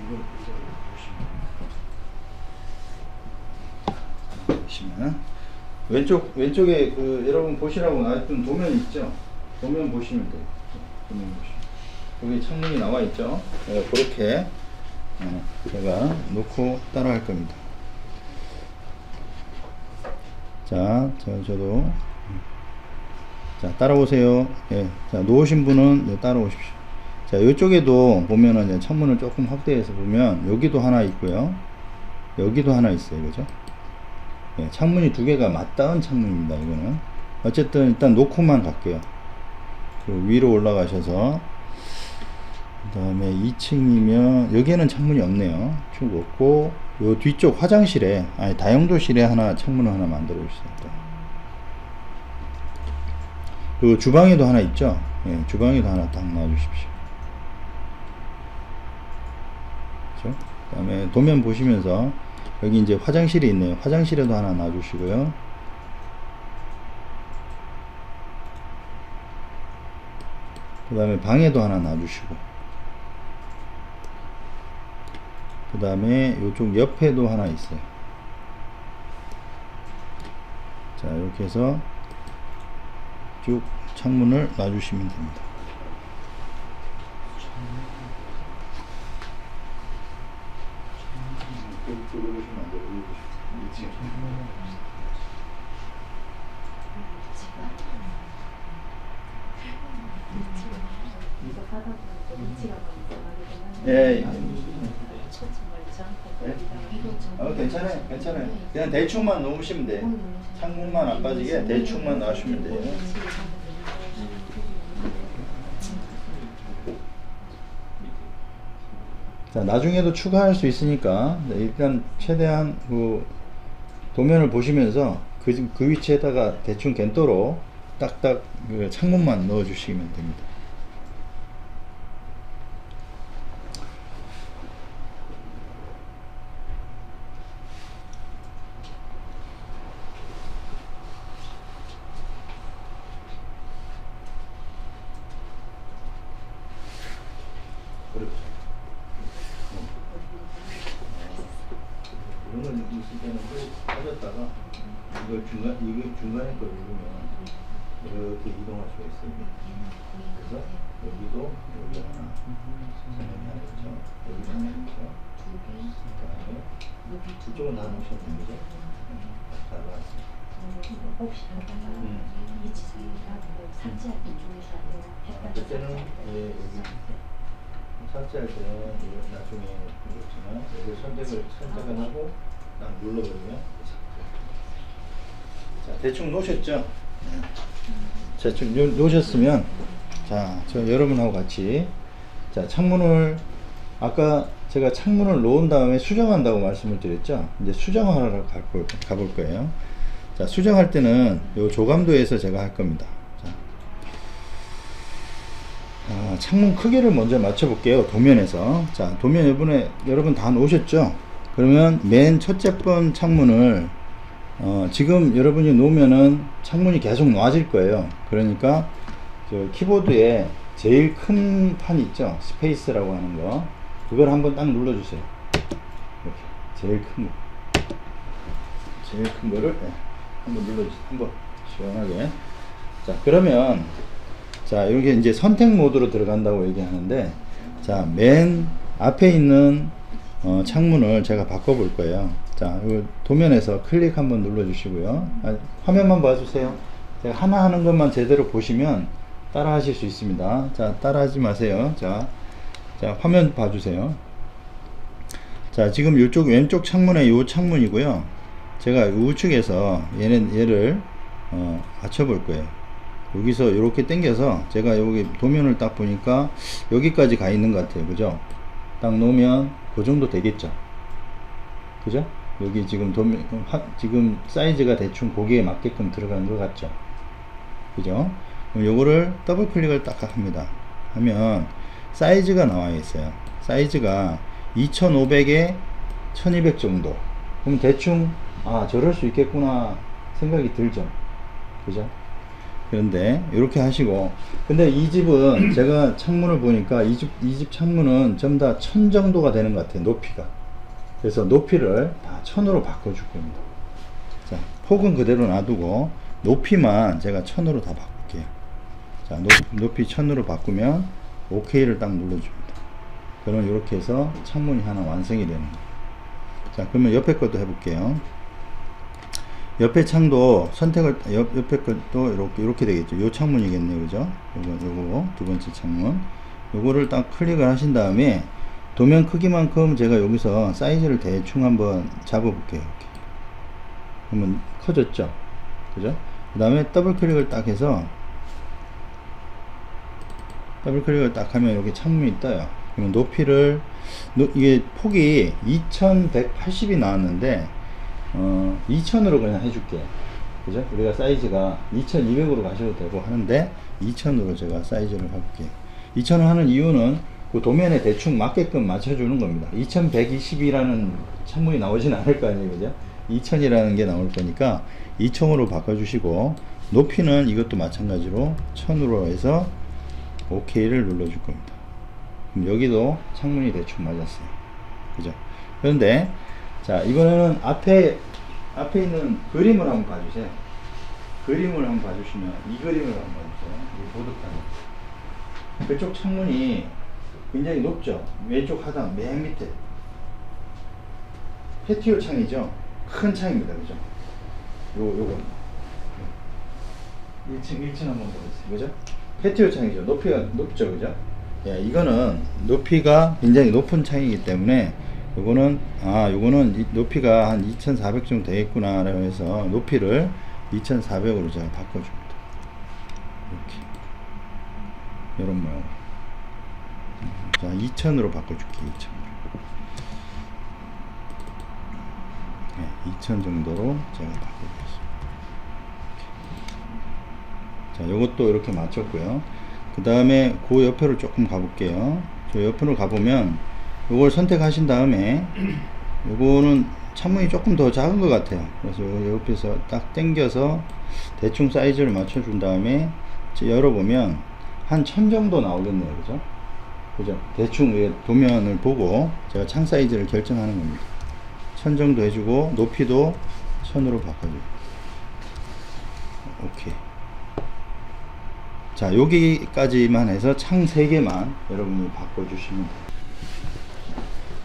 이걸 보시면 왼쪽에 그 여러분 보시라고 놔둔 도면 있죠? 도면 보시면 돼요. 도면 보시면. 여기 창문이 나와 있죠? 네, 그렇게 제가 놓고 따라 할 겁니다. 자, 저도 자, 따라오세요. 예, 자, 놓으신 분은 따라오십시오. 자, 이쪽에도 보면은 이제 창문을 조금 확대해서 보면 여기도 하나 있고요. 여기도 하나 있어요. 그죠? 예, 창문이 두 개가 맞닿은 창문입니다. 이거는. 어쨌든 일단 놓고만 갈게요. 그리고 위로 올라가셔서 그 다음에 2층이면 여기에는 창문이 없네요. 쭉 없고 요 뒤쪽 화장실에 아니 다용도실에 하나 창문을 하나 만들어 주세요. 그리고 주방에도 하나 있죠. 예, 주방에도 하나 딱 놔 주십시오. 그렇죠? 그 다음에 도면 보시면서 여기 이제 화장실이 있네요. 화장실에도 하나 놔 주시고요. 그 다음에 방에도 하나 놔 주시고, 그 다음에 이쪽 옆에도 하나 있어요. 자, 이렇게 해서 쭉 창문을 놔주시면 됩니다. 예. 괜찮아요. 괜찮아요. 그냥 대충만 놓으시면 돼요. 창문만 안 빠지게 대충만 놔주시면 돼요. 자, 나중에도 추가할 수 있으니까 일단 최대한 그 도면을 보시면서 그 위치에다가 대충 겐또로 딱딱 그 창문만 넣어 주시면 됩니다. 꽂았다가 이거 중간에 걸 누르면 이렇게 이동할 수가 있어요. 그래서 여기도 여기 하나 선생님이 하나 있죠. 여기 하나 있죠. 그다음에 이쪽은 다 놓으셨는 거죠. 잘 나왔어요. 혹시 삭제할 때 중에서 그때는 여기 삭제할 때는 이거 나중에 그렇지만 여기 선택을 하고 딱 눌러버리면 자 대충 놓으셨죠? 대충 놓으셨으면 자 저 여러분하고 같이 자 창문을 아까 제가 창문을 놓은 다음에 수정한다고 말씀을 드렸죠? 이제 수정하러 가볼 거예요. 자 수정할 때는 요 조감도에서 제가 할 겁니다. 창문 크기를 먼저 맞춰 볼게요. 도면에서. 자 도면 이번에 여러분 다 놓으셨죠? 그러면 맨 첫째 번 창문을 지금 여러분이 놓으면은 창문이 계속 놓아질 거예요. 그러니까 저 키보드에 제일 큰 판 있죠? 스페이스라고 하는 거 그걸 한번 딱 눌러주세요. 이렇게 제일 큰 거를 한번 눌러주세요. 한번 시원하게. 자 그러면 자 이렇게 이제 선택 모드로 들어간다고 얘기하는데 자 맨 앞에 있는 창문을 제가 바꿔 볼 거예요. 자 이 도면에서 클릭 한번 눌러 주시고요. 화면만 봐주세요. 제가 하나 하는 것만 제대로 보시면 따라 하실 수 있습니다. 자 따라 하지 마세요. 자 화면 봐주세요. 자 지금 이쪽 왼쪽 창문에 이 창문이고요. 제가 우측에서 얘를 맞춰 볼 거예요. 여기서 이렇게 당겨서 제가 여기 도면을 딱 보니까 여기까지 가 있는 것 같아요. 그죠? 딱 놓으면 그 정도 되겠죠? 그죠? 여기 지금 지금 사이즈가 대충 거기에 맞게끔 들어간 것 같죠? 그죠? 그럼 요거를 더블 클릭을 딱 합니다. 하면 사이즈가 나와 있어요. 사이즈가 2500에 1200 정도. 그럼 대충 저럴 수 있겠구나 생각이 들죠? 그죠? 그런데 이렇게 하시고 근데 이 집은 제가 창문을 보니까 이 집 창문은 전부 다 1000 정도가 되는 것 같아요. 높이가. 그래서 높이를 다 1000으로 바꿔줄 겁니다. 자 폭은 그대로 놔두고 높이만 제가 1000으로 다 바꿀게요. 자 높이 1000으로 바꾸면 OK를 딱 눌러줍니다. 그러면 이렇게 해서 창문이 하나 완성이 되는 거예요. 자 그러면 옆에 것도 해볼게요. 옆에 창도 선택을 옆에 것도 이렇게 되겠죠. 요 창문이겠네요. 그죠? 요거 두 번째 창문 요거를 딱 클릭을 하신 다음에 도면 크기만큼 제가 여기서 사이즈를 대충 한번 잡아 볼게요. 이렇게. 그러면 커졌죠? 그죠? 그 다음에 더블 클릭을 딱 해서 더블 클릭을 딱 하면 여기 창문이 떠요. 그러면 높이를 이게 폭이 2180이 나왔는데 2000으로 그냥 해줄게요. 그죠? 우리가 사이즈가 2200으로 가셔도 되고 하는데 2000으로 제가 사이즈를 해볼게요. 2000을 하는 이유는 그 도면에 대충 맞게끔 맞춰주는 겁니다. 2120이라는 창문이 나오진 않을 거 아니에요. 그죠? 2000이라는 게 나올 거니까 2000으로 바꿔주시고 높이는 이것도 마찬가지로 1000으로 해서 OK를 눌러줄 겁니다. 그럼 여기도 창문이 대충 맞았어요. 그죠? 그런데 자 이번에는 앞에 있는 그림을 한번 봐주세요. 그림을 한번 봐주시면 이 그림을 한번 봐주세요. 이 보드판 그쪽 창문이 굉장히 높죠. 왼쪽 하단 맨 밑에 패티오 창이죠. 큰 창입니다. 그죠? 요거 1층 한번 보세요. 그죠? 패티오 창이죠. 높이가 높죠. 그죠? 야, 이거는 높이가 굉장히 높은 창이기 때문에 요거는 높이가 한 2400 정도 되겠구나 라고 해서 높이를 2400으로 제가 바꿔줍니다. 이렇게 이런 모양. 자 2000으로 바꿔줄게요. 2000 정도로 제가 바꿔주겠습니다. 자 요것도 이렇게 맞췄고요. 그 다음에 그 옆으로 조금 가볼게요. 저 옆으로 가보면 요걸 선택하신 다음에 요거는 창문이 조금 더 작은 것 같아요. 그래서 옆에서 딱 당겨서 대충 사이즈를 맞춰준 다음에 열어보면 한 1000 정도 나오겠네요. 그죠? 그죠? 대충 도면을 보고 제가 창 사이즈를 결정하는 겁니다. 1000 정도 해주고 높이도 천으로 바꿔줘. 오케이. 자, 여기까지만 해서 창 3개만 여러분이 바꿔주시면 돼요.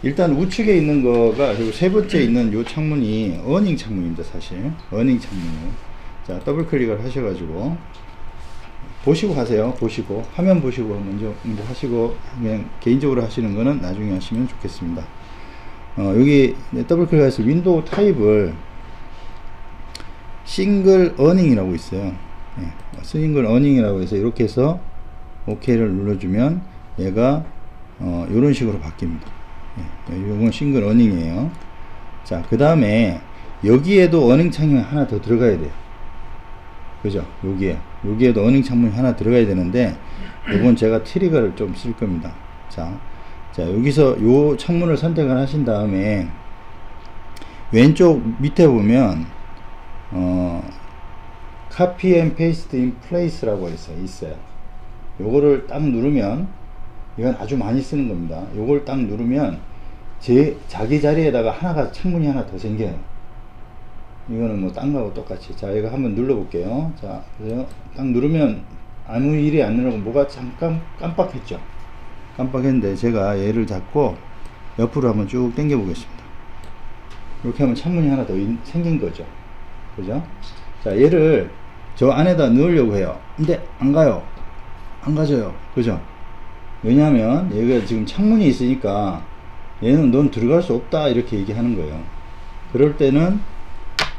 일단 우측에 있는 거가, 그리고 세 번째 있는 요 창문이 어닝 창문입니다, 사실. 어닝 창문이에요. 자, 더블 클릭을 하셔가지고, 보시고 하세요. 보시고. 화면 보시고 먼저 하시고, 그냥 개인적으로 하시는 거는 나중에 하시면 좋겠습니다. 여기 더블 클릭해서 윈도우 타입을 싱글 어닝이라고 있어요. 네, 싱글 어닝이라고 해서 이렇게 해서 OK를 눌러주면 얘가 이런 식으로 바뀝니다. 이건 싱글 어닝이에요. 자, 그 다음에 여기에도 어닝 창문이 하나 더 들어가야 돼요. 그죠? 여기에도 어닝 창문이 하나 들어가야 되는데, 이건 제가 트리거를 좀 쓸 겁니다. 자, 여기서 요 창문을 선택을 하신 다음에 왼쪽 밑에 보면 copy and paste in place라고 있어요. 요거를 딱 누르면, 이건 아주 많이 쓰는 겁니다. 요걸 딱 누르면 자기 자리에다가 창문이 하나 더 생겨요. 이거는 뭐 딴 거하고 똑같이. 자, 이거 한번 눌러 볼게요. 자, 그래서 딱 누르면 아무 일이 안 일어나고 뭐가 잠깐 깜빡했죠. 깜빡했는데 제가 얘를 잡고 옆으로 한번 쭉 당겨 보겠습니다. 이렇게 하면 창문이 하나 더 생긴 거죠. 그죠? 자, 얘를 저 안에다 넣으려고 해요. 근데 안 가요. 안 가져요. 그죠? 왜냐하면 얘가 지금 창문이 있으니까 얘는 넌 들어갈 수 없다 이렇게 얘기하는 거예요. 그럴 때는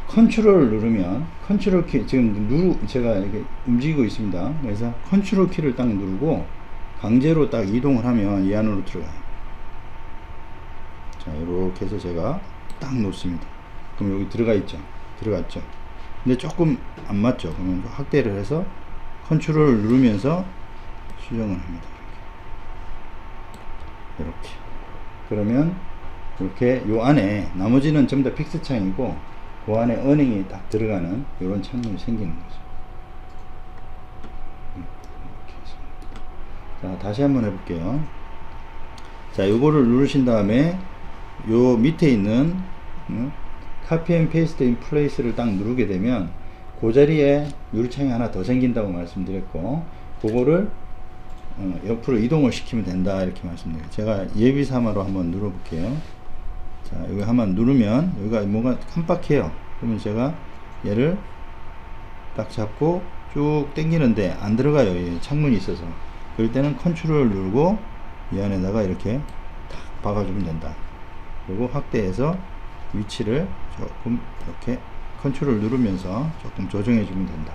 컨트롤 누르면, 컨트롤 키, 지금 제가 이렇게 움직이고 있습니다. 그래서 컨트롤 키를 딱 누르고 강제로 딱 이동을 하면 이 안으로 들어가요. 자, 이렇게 해서 제가 딱 놓습니다. 그럼 여기 들어가 있죠. 들어갔죠. 근데 조금 안 맞죠. 그러면 확대를 해서 컨트롤을 누르면서 수정을 합니다. 이렇게. 그러면 이렇게 요 안에 나머지는 전부 다 픽스 창이고, 그 안에 어닝이 딱 들어가는 이런 창문이 생기는 거죠. 자, 다시 한번 해볼게요. 자, 요거를 누르신 다음에 요 밑에 있는 Copy and Paste in Place를 딱 누르게 되면 그 자리에 유리창이 하나 더 생긴다고 말씀드렸고, 그거를 옆으로 이동을 시키면 된다 이렇게 말씀드려요. 제가 예비 삼아로 한번 눌러 볼게요. 자, 여기 한번 누르면 여기가 뭔가 깜빡해요. 그러면 제가 얘를 딱 잡고 쭉 당기는데 안 들어가요. 이 창문이 있어서. 그럴 때는 컨트롤을 누르고 이 안에다가 이렇게 탁 박아주면 된다. 그리고 확대해서 위치를 조금 이렇게 컨트롤 누르면서 조금 조정해 주면 된다.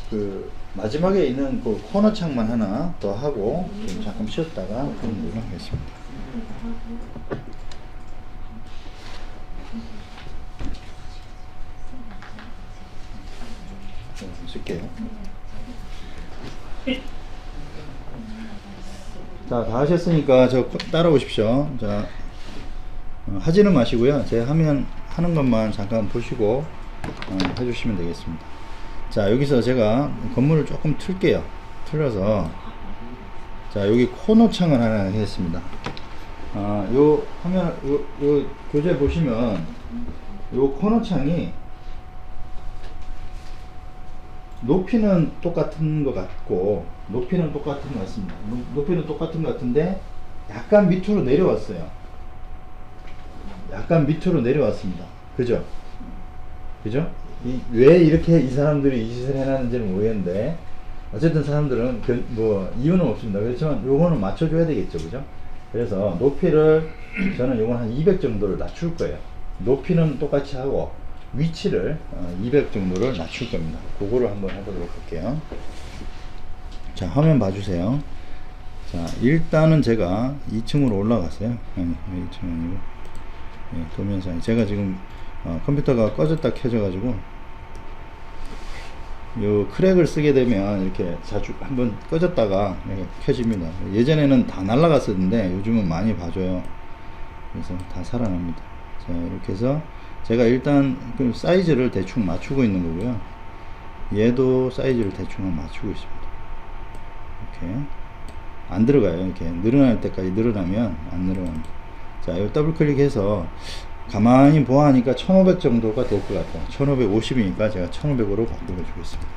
그 마지막에 있는 그 코너 창만 하나 더 하고 좀 잠깐 쉬었다가 공부를 하겠습니다. 좀 쓸게요. 자, 다 하셨으니까 저 따라오십시오. 자, 하지는 마시고요. 제 하는 것만 잠깐 보시고 해주시면 되겠습니다. 자, 여기서 제가 건물을 조금 틀게요. 틀어서, 자, 여기 코너 창을 하나 했습니다. 요 화면, 요 교재 보시면 요 코너 창이 높이는 똑같은 것 같고, 높이는 똑같은 것 같습니다. 높이는 똑같은 것 같은데 약간 밑으로 내려왔어요. 약간 밑으로 내려왔습니다. 그죠? 그죠? 왜 이렇게 이 사람들이 이 짓을 해놨는지는 모르겠는데, 어쨌든 사람들은 뭐 이유는 없습니다. 그렇지만 요거는 맞춰줘야 되겠죠. 그죠? 그래서 높이를 저는 요건 한 200 정도를 낮출 거예요. 높이는 똑같이 하고 위치를 200 정도를 낮출 겁니다. 그거를 한번 해보도록 할게요. 자, 화면 봐주세요. 자, 일단은 제가 2층으로 올라갔어요. 아니, 2층 아니고, 예, 도면상. 제가 지금 컴퓨터가 꺼졌다 켜져가지고, 요 크랙을 쓰게 되면 이렇게 자주 한번 꺼졌다가 켜집니다. 예전에는 다 날라갔었는데 요즘은 많이 봐줘요. 그래서 다 살아납니다. 자, 이렇게 해서 제가 일단 그 사이즈를 대충 맞추고 있는 거고요. 얘도 사이즈를 대충 맞추고 있습니다. 이렇게 안 들어가요. 이렇게 늘어날 때까지 늘어나면 안 늘어납니다. 자, 이 더블 클릭해서 가만히 보아하니까 1500 정도가 될 것 같아요. 1550이니까 제가 1500으로 바꾸어 주겠습니다.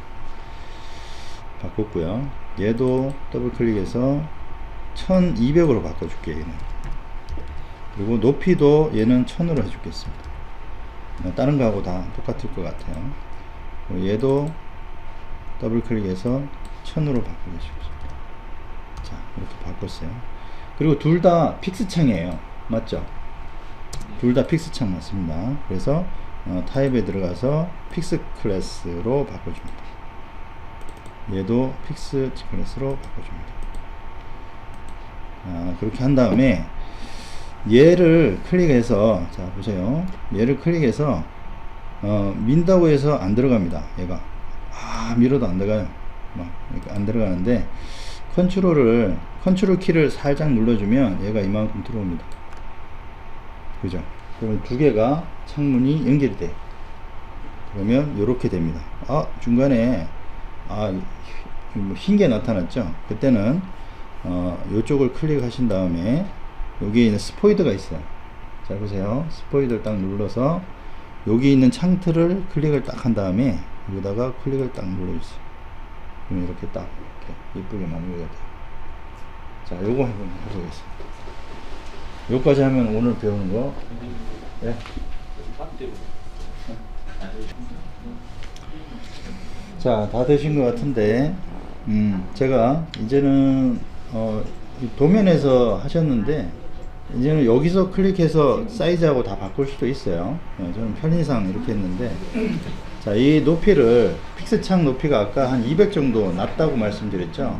바꿨고요. 얘도 더블 클릭해서 1200으로 바꿔줄게요. 얘는. 그리고 높이도 얘는 1000으로 해주겠습니다. 다른 거하고 다 똑같을 것 같아요. 얘도 더블 클릭해서 1000으로 바꾸겠습니다. 자, 이렇게 바꿨어요. 그리고 둘 다 픽스 창이에요. 맞죠? 둘 다 픽스 창 맞습니다. 그래서 타입에 들어가서 픽스 클래스로 바꿔줍니다. 얘도 픽스 클래스로 바꿔줍니다. 그렇게 한 다음에 얘를 클릭해서, 자 보세요. 얘를 클릭해서 민다고 해서 안 들어갑니다. 얘가 밀어도 안 들어가요. 막 이렇게 안 들어가는데 컨트롤 키를 살짝 눌러주면 얘가 이만큼 들어옵니다. 그죠? 그러면 두 개가 창문이 연결이 돼. 그러면 이렇게 됩니다. 중간에 흰 게 나타났죠? 그때는 이쪽을 클릭하신 다음에 여기에 있는 스포이드가 있어요. 자 보세요. 스포이드를 딱 눌러서 여기 있는 창틀을 클릭을 딱 한 다음에 여기다가 클릭을 딱 눌러주세요. 그러면 이렇게 딱 이렇게 예쁘게 마무리가 돼요. 자, 요거 한번 해보겠습니다. 요까지 하면 오늘 배우는 거. 네. 자, 다 되신 것 같은데, 제가 이제는 도면에서 하셨는데 이제는 여기서 클릭해서 사이즈하고 다 바꿀 수도 있어요. 저는 편의상 이렇게 했는데, 자, 이 높이를 픽스 창 높이가 아까 한 200 정도 낮다고 말씀드렸죠.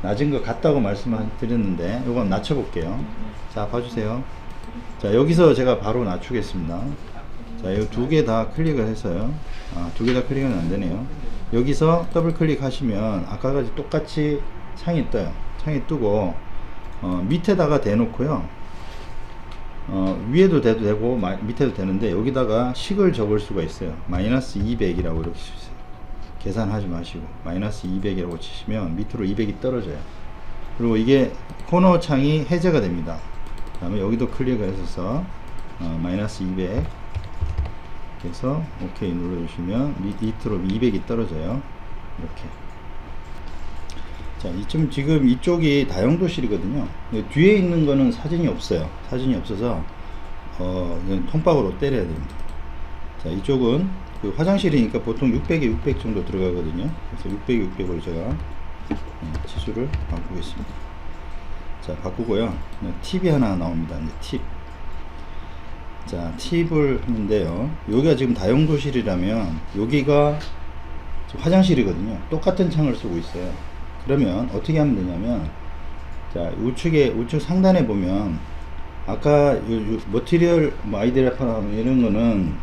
낮은 거 같다고 말씀드렸는데 이건 낮춰 볼게요. 자, 봐주세요. 자, 여기서 제가 바로 낮추겠습니다. 자, 이 두 개 다 클릭을 해서요. 두 개 다 클릭은 안 되네요. 여기서 더블 클릭하시면 아까 같이 똑같이 창이 떠요. 창이 뜨고 밑에다가 대놓고요. 위에도 돼도 되고 밑에도 되는데 여기다가 식을 적을 수가 있어요. 마이너스 200이라고 이렇게 쓰세요. 계산하지 마시고 마이너스 200이라고 치시면 밑으로 200이 떨어져요. 그리고 이게 코너 창이 해제가 됩니다. 그 다음에 여기도 클릭을 해서 마이너스 200 해서 OK 눌러주시면 밑으로 200이 떨어져요. 이렇게. 자, 지금 이쪽이 다용도실이거든요. 뒤에 있는 거는 사진이 없어요. 사진이 없어서 그냥 통박으로 때려야 됩니다. 자, 이쪽은 그 화장실이니까 보통 600에 600 정도 들어가거든요. 그래서 600에 600으로 제가 치수를 바꾸겠습니다. 자, 바꾸고요. 팁이 하나 나옵니다. 이제 팁. 자, 팁을 하는데요. 여기가 지금 다용도실이라면 여기가 화장실이거든요. 똑같은 창을 쓰고 있어요. 그러면 어떻게 하면 되냐면, 자, 우측 상단에 보면 아까 머티리얼 아이디래퍼 이런 거는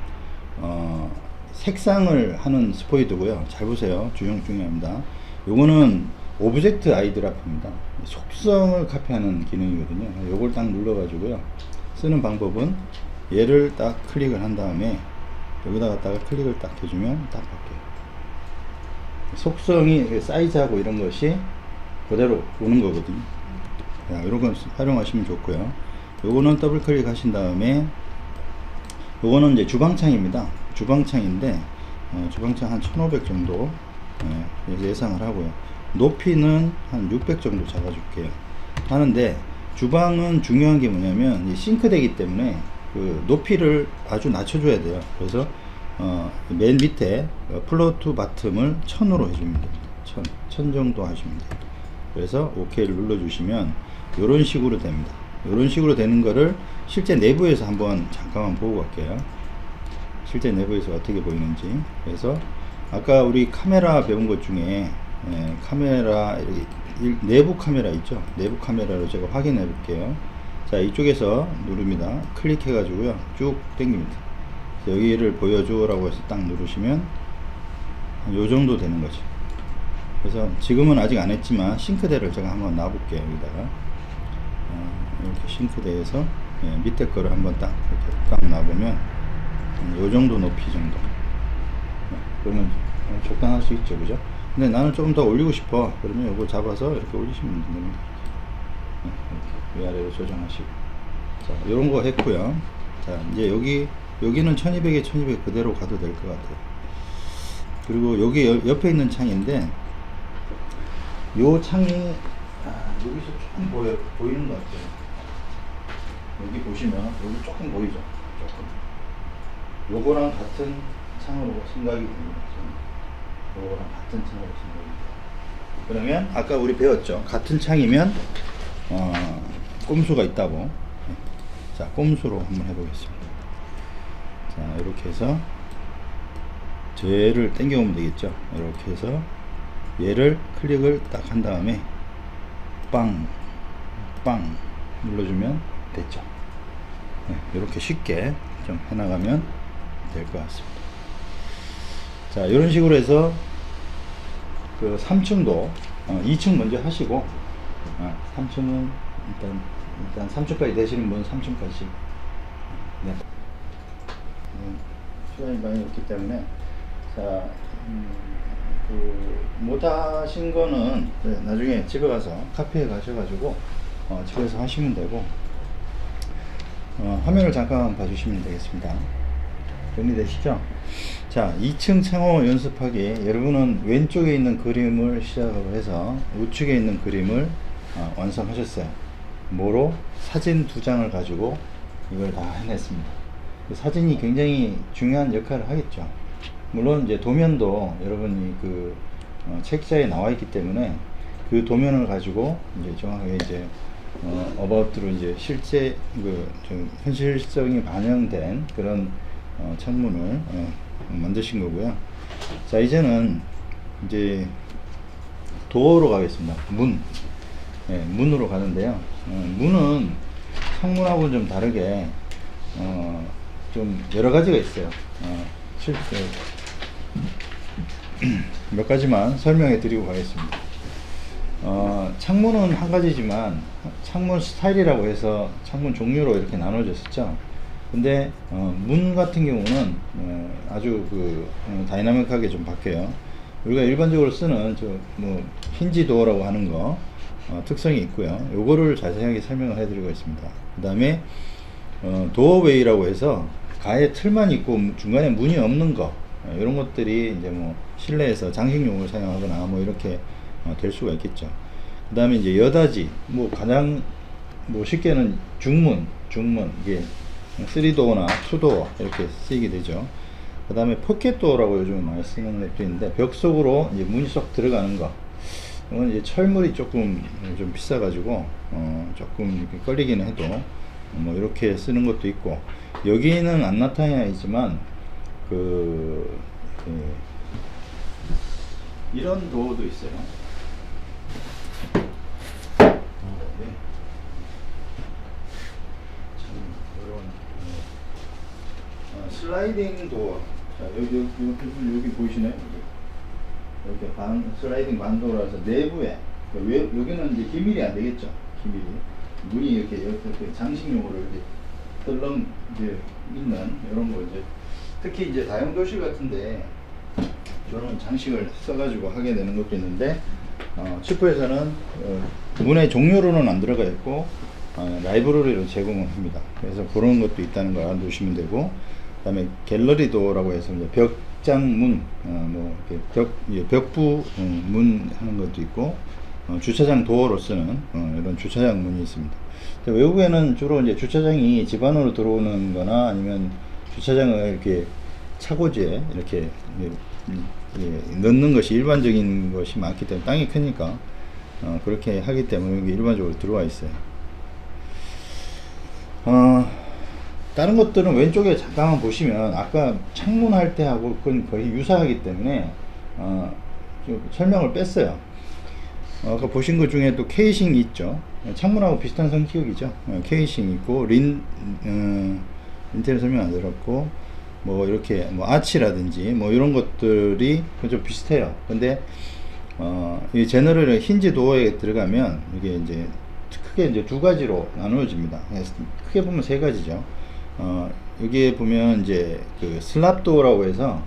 색상을 하는 스포이드고요. 잘 보세요. 중요합니다. 요거는 오브젝트 아이드래퍼입니다. 속성을 카피하는 기능이거든요. 요걸 딱 눌러 가지고요. 쓰는 방법은 얘를 딱 클릭을 한 다음에 여기다 갖다가 클릭을 딱 해주면 딱 바뀌어요. 속성이 사이즈하고 이런 것이 그대로 오는 거거든요. 이런 건 활용하시면 좋고요. 요거는 더블 클릭 하신 다음에 요거는 이제 주방창입니다. 주방창인데 주방창 한 1500 정도 예상을 하고요. 높이는 한 600 정도 잡아줄게요. 하는데 주방은 중요한 게 뭐냐면 이 싱크대이기 때문에 그 높이를 아주 낮춰줘야 돼요. 그래서 맨 밑에 플로어 투 바텀을 1000으로 해줍니다. 1000 정도 하시면 돼요. 그래서 OK를 눌러주시면 이런 식으로 됩니다. 이런 식으로 되는 거를 실제 내부에서 한번 잠깐만 보고 갈게요. 실제 내부에서 어떻게 보이는지. 그래서 아까 우리 카메라 배운 것 중에 카메라 내부 카메라 있죠. 내부 카메라로 제가 확인해 볼게요. 자, 이쪽에서 누릅니다. 클릭해 가지고요 쭉 당깁니다. 여기를 보여줘 라고 해서 딱 누르시면 요 정도 되는 거죠. 그래서 지금은 아직 안 했지만 싱크대를 제가 한번 놔 볼게요. 여기다가 이렇게 싱크대에서 밑에 거를 한번 딱 이렇게 딱 놔보면 요 정도 높이 정도. 그러면 적당할 수 있죠, 그죠? 근데 나는 조금 더 올리고 싶어. 그러면 요거 잡아서 이렇게 올리시면 됩니다. 이렇게 위아래로 조정하시고. 자, 요런 거 했고요. 자, 이제 여기는 1200에 1200 그대로 가도 될 것 같아요. 그리고 여기 옆에 있는 창인데, 요 창이, 여기서 조금 보이는 것 같아요. 여기 보시면, 여기 조금 보이죠? 조금. 요거랑 같은 창으로 생각이 됩니다. 요거랑 같은 창으로 생각이 됩니다. 그러면, 아까 우리 배웠죠? 같은 창이면, 꼼수가 있다고. 자, 꼼수로 한번 해보겠습니다. 자, 이렇게 해서 얘를 당겨오면 되겠죠. 이렇게 해서 얘를 클릭을 딱 한 다음에 빵 눌러주면 됐죠. 네, 이렇게 쉽게 좀 해나가면 될 것 같습니다. 자, 이런 식으로 해서 그 3층도 2층 먼저 하시고, 3층은 일단 3층까지 되시는 분은 3층까지. 네. 시간이 많이 없기 때문에, 자, 못하신 거는 나중에 집에 가서 카페에 가셔가지고 집에서 하시면 되고, 화면을 잠깐 봐주시면 되겠습니다. 정리되시죠? 자, 2층 창호 연습하기. 여러분은 왼쪽에 있는 그림을 시작으로 해서 우측에 있는 그림을 완성하셨어요. 뭐로? 사진 2장을 가지고 이걸 다 해냈습니다. 그 사진이 굉장히 중요한 역할을 하겠죠. 물론 이제 도면도 여러분이 그 책자에 나와 있기 때문에 그 도면을 가지고 이제 정확하게 이제 어바웃으로 이제 실제 좀 현실성이 반영된 그런 창문을 만드신 거고요. 자, 이제는 이제 도어로 가겠습니다. 문으로 가는데요. 문은 창문하고는 좀 다르게 좀 여러 가지가 있어요. 몇 가지만 설명해 드리고 가겠습니다. 창문은 한 가지지만 창문 스타일이라고 해서 창문 종류로 이렇게 나눠졌었죠. 근데 문 같은 경우는 아주 다이나믹하게 좀 바뀌어요. 우리가 일반적으로 쓰는 힌지 도어라고 하는 거 특성이 있고요. 요거를 자세하게 설명을 해드리고 있습니다. 그 다음에 도어웨이라고 해서 가에 틀만 있고 중간에 문이 없는 거, 이런 것들이 이제 실내에서 장식용으로 사용하거나 이렇게 될 수가 있겠죠. 그 다음에 이제 여닫이, 가장 쉽게는 중문 이게 3도어나 2도어 이렇게 쓰이게 되죠. 그 다음에 포켓도어라고 요즘 많이 쓰는 것도 있는데, 벽 속으로 이제 문이 쏙 들어가는 거. 이건 이제 철물이 조금 좀 비싸가지고 조금 이렇게 걸리기는 해도 이렇게 쓰는 것도 있고, 여기는 안 나타나 있지만 이런 도어도 있어요. 네. 참 어려운 슬라이딩 도어. 자, 여기 보이시나요? 이렇게 슬라이딩 반도어라서 내부에, 여기는 이제 기밀이 안 되겠죠. 기밀이. 문이 이렇게 장식용으로 이렇게 덜렁 이제 있는 이런 거, 이제 특히 이제 다용도실 같은데 저런 장식을 써가지고 하게 되는 것도 있는데, 슈퍼에서는 문의 종류로는 안 들어가 있고 라이브러리로 제공을 합니다. 그래서 그런 것도 있다는 걸 알아두시면 되고, 그 다음에 갤러리 도어라고 해서 이제 벽장문, 벽부 문 하는 것도 있고, 주차장 도어로 쓰는 이런 주차장 문이 있습니다. 외국에는 주로 이제 주차장이 집 안으로 들어오는 거나 아니면 주차장을 이렇게 차고지에 이렇게 넣는 것이 일반적인 것이 많기 때문에, 땅이 크니까 그렇게 하기 때문에 여기 일반적으로 들어와 있어요. 다른 것들은 왼쪽에 잠깐만 보시면 아까 창문 할 때 하고 그건 거의 유사하기 때문에 좀 설명을 뺐어요. 아까 보신 것 중에 또 케이싱이 있죠. 창문하고 비슷한 성격이죠. 케이싱 있고, 인테리어 설명 안 들었고, 이렇게 아치라든지 이런 것들이 좀 비슷해요. 근데 이 제너럴 힌지 도어에 들어가면 이게 이제 크게 이제 두 가지로 나누어집니다. 크게 보면 세 가지죠. 여기에 보면 이제 슬랍 도어라고 해서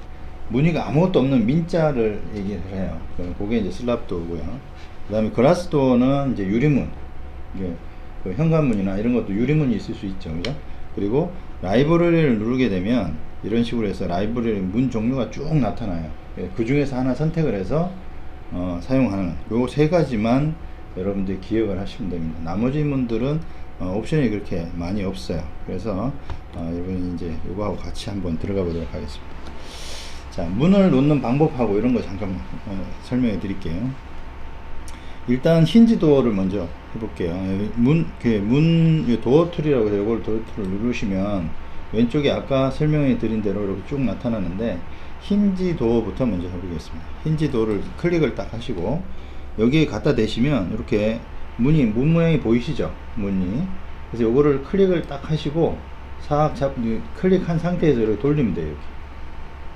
무늬가 아무것도 없는 민자를 얘기를 해요. 그게 이제 슬랍 도어고요. 그 다음에 글라스 도어는 이제 유리문, 현관문이나 이런 것도 유리문이 있을 수 있죠. 그죠? 그리고 라이브러리를 누르게 되면 이런 식으로 해서 라이브러리 문 종류가 쭉 나타나요. 그 중에서 하나 선택을 해서 사용하는 요 세 가지만 여러분들이 기억을 하시면 됩니다. 나머지 문들은 옵션이 그렇게 많이 없어요. 그래서 여러분이 이제 이거하고 같이 한번 들어가 보도록 하겠습니다. 자, 문을 놓는 방법하고 이런 거 잠깐 설명해 드릴게요. 일단 힌지 도어를 먼저 해볼게요. 도어 툴이라고 해서 이걸 도어 툴을 누르시면 왼쪽에 아까 설명해 드린 대로 이렇게 쭉 나타나는데, 힌지 도어부터 먼저 해보겠습니다. 힌지 도어를 클릭을 딱 하시고 여기에 갖다 대시면 이렇게 문 모양이 보이시죠? 문이. 그래서 요거를 클릭을 딱 하시고 싹 클릭한 상태에서 이렇게 돌리면 돼요.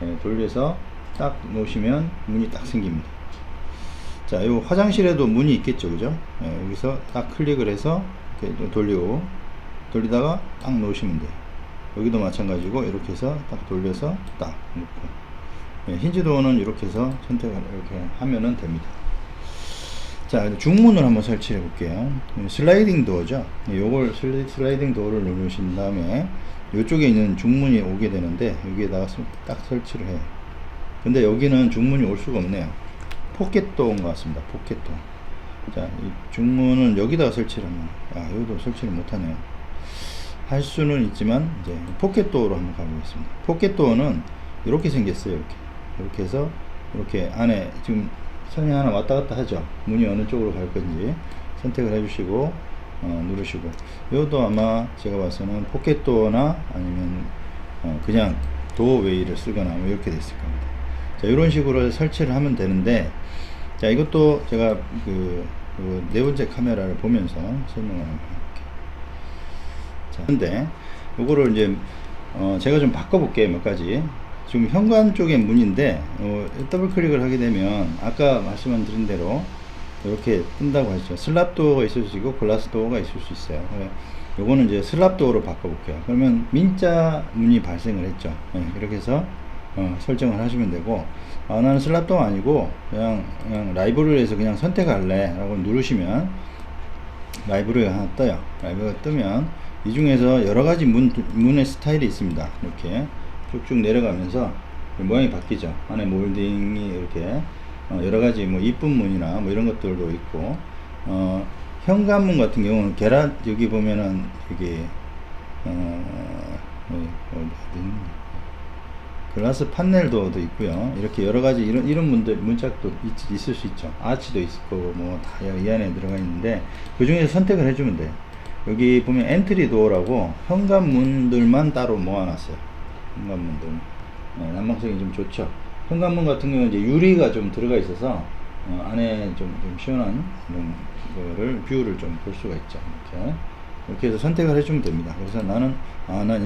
이렇게. 돌려서 딱 놓으시면 문이 딱 생깁니다. 자, 요 화장실에도 문이 있겠죠, 그죠? 여기서 딱 클릭을 해서 이렇게 돌리다가 딱 놓으시면 돼요. 여기도 마찬가지고 이렇게 해서 딱 돌려서 딱 놓고, 힌지 도어는 이렇게 해서 선택을 이렇게 하면은 됩니다. 자, 중문을 한번 설치해 볼게요. 슬라이딩 도어죠. 요걸 슬라이딩 도어를 누르신 다음에 이쪽에 있는 중문이 오게 되는데 여기에다가 딱 설치를 해요. 근데 여기는 중문이 올 수가 없네요. 포켓도어인 것 같습니다. 포켓도어. 자, 이 중문은 여기다가 설치를 하면, 여기도 설치를 못하네요. 할 수는 있지만 이제 포켓도어로 한번 가보겠습니다. 포켓도어는 이렇게 생겼어요. 이렇게 해서 이렇게 안에 지금 선이 하나 왔다 갔다 하죠. 문이 어느 쪽으로 갈 건지 선택을 해주시고 누르시고, 이것도 아마 제가 봐서는 포켓도어나 아니면 그냥 도어웨이를 쓰거나 뭐 이렇게 됐을 겁니다. 자, 이런 식으로 설치를 하면 되는데, 자, 이것도 제가 네 번째 카메라를 보면서 설명을 한번 해볼게요. 자, 근데 요거를 이제 제가 좀 바꿔볼게요. 몇 가지. 지금 현관 쪽에 문인데 더블 클릭을 하게 되면 아까 말씀드린 대로 이렇게 뜬다고 했죠. 슬랍 도어가 있을 수 있고 글라스 도어가 있을 수 있어요. 요거는 이제 슬랍 도어로 바꿔볼게요. 그러면 민자 문이 발생을 했죠. 이렇게 해서 설정을 하시면 되고, 나는 슬랍 도어 아니고 그냥 라이브러리에서 그냥 선택할래 라고 누르시면 라이브러리가 하나 떠요. 라이브러리가 뜨면 이 중에서 여러가지 문의 스타일이 있습니다. 이렇게 쭉쭉 내려가면서 모양이 바뀌죠. 안에 몰딩이 이렇게 여러가지 뭐 이쁜 문이나 뭐 이런 것들도 있고, 현관문 같은 경우는 여기 보면은 여기 글라스 판넬 도어도 있고요. 이렇게 여러가지 이런 문짝도 있을 수 있죠. 아치도 있고 뭐 다 이 안에 들어가 있는데 그 중에서 선택을 해주면 돼요. 여기 보면 엔트리 도어라고 현관문들만 따로 모아놨어요. 현관문들. 난방성이 좀 좋죠. 현관문 같은 경우는 이제 유리가 좀 들어가 있어서 안에 좀 시원한 이런 거를 뷰를 좀 볼 수가 있죠. 이렇게 해서 선택을 해주면 됩니다. 그래서 나는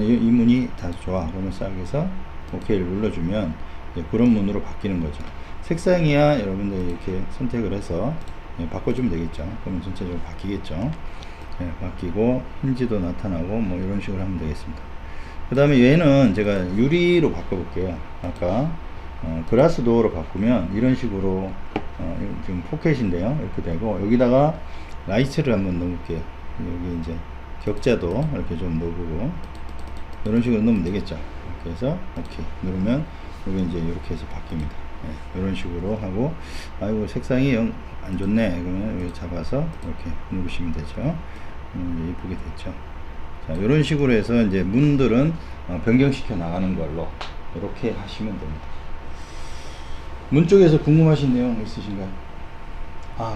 이 문이 다 좋아. 그러면 싹 해서 OK를 눌러주면 그런 문으로 바뀌는 거죠. 색상이야 여러분들 이렇게 선택을 해서 바꿔주면 되겠죠. 그러면 전체적으로 바뀌겠죠. 바뀌고 힌지도 나타나고 뭐 이런 식으로 하면 되겠습니다. 그 다음에 얘는 제가 유리로 바꿔볼게요. 아까 글라스 도어로 바꾸면 이런 식으로 지금 포켓인데요. 이렇게 되고, 여기다가 라이트를 한번 넣어볼게요. 여기 이제 격자도 이렇게 좀 넣어보고 이런 식으로 넣으면 되겠죠. 이렇게 해서 오케이 누르면 여기 이제 이렇게 해서 바뀝니다. 이런 식으로 하고, 아이고 색상이 영 안 좋네 그러면 여기 잡아서 이렇게 누르시면 되죠. 이제 이쁘게 됐죠. 자, 이런 식으로 해서 이제 문들은 변경시켜 나가는 걸로 이렇게 하시면 됩니다. 문 쪽에서 궁금하신 내용 있으신가요?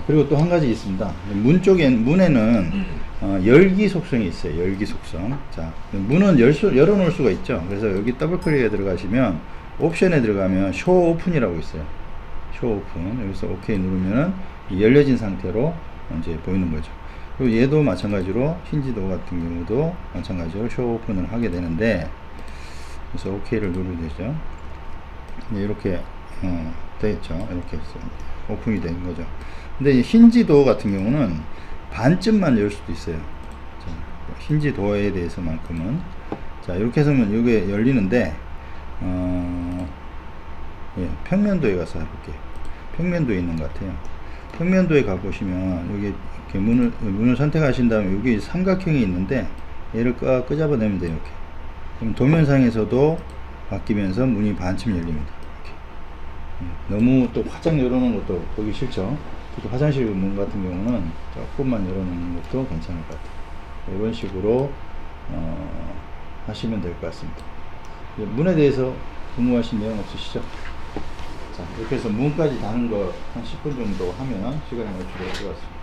그리고 또 한 가지 있습니다. 문에는 열기 속성이 있어요. 열기 속성. 자, 문은 열어놓을 수가 있죠. 그래서 여기 더블 클릭에 들어가시면 옵션에 들어가면 쇼 오픈이라고 있어요. 쇼 오픈. 여기서 OK 누르면은 열려진 상태로 이제 보이는 거죠. 그리고 얘도 마찬가지로 힌지도 같은 경우도 마찬가지로 쇼 오픈을 하게 되는데, 그래서 OK를 누르면 되죠. 이렇게 되겠죠. 이렇게 해서 오픈이 된 거죠. 근데 힌지도 같은 경우는 반쯤만 열 수도 있어요. 자, 힌지도어에 대해서만큼은 자 이렇게 해서면 이게 열리는데 평면도에 가서 해볼게요. 평면도에 있는 것 같아요. 평면도에 가보시면 여기 이렇게 문을 선택하신 다음에 여기 삼각형이 있는데 얘를 끄잡아내면 돼요. 이렇게. 그럼 도면상에서도 바뀌면서 문이 반쯤 열립니다. 이렇게. 너무 또 활짝 열어놓은 것도 보기 싫죠. 특히 화장실 문 같은 경우는 조금만 열어놓는 것도 괜찮을 것 같아요. 이런 식으로 하시면 될 것 같습니다. 문에 대해서 궁금하신 내용 없으시죠? 자, 이렇게 해서 문까지 다는 거 한 10분 정도 하면 시간이 얼추 될 것 같습니다.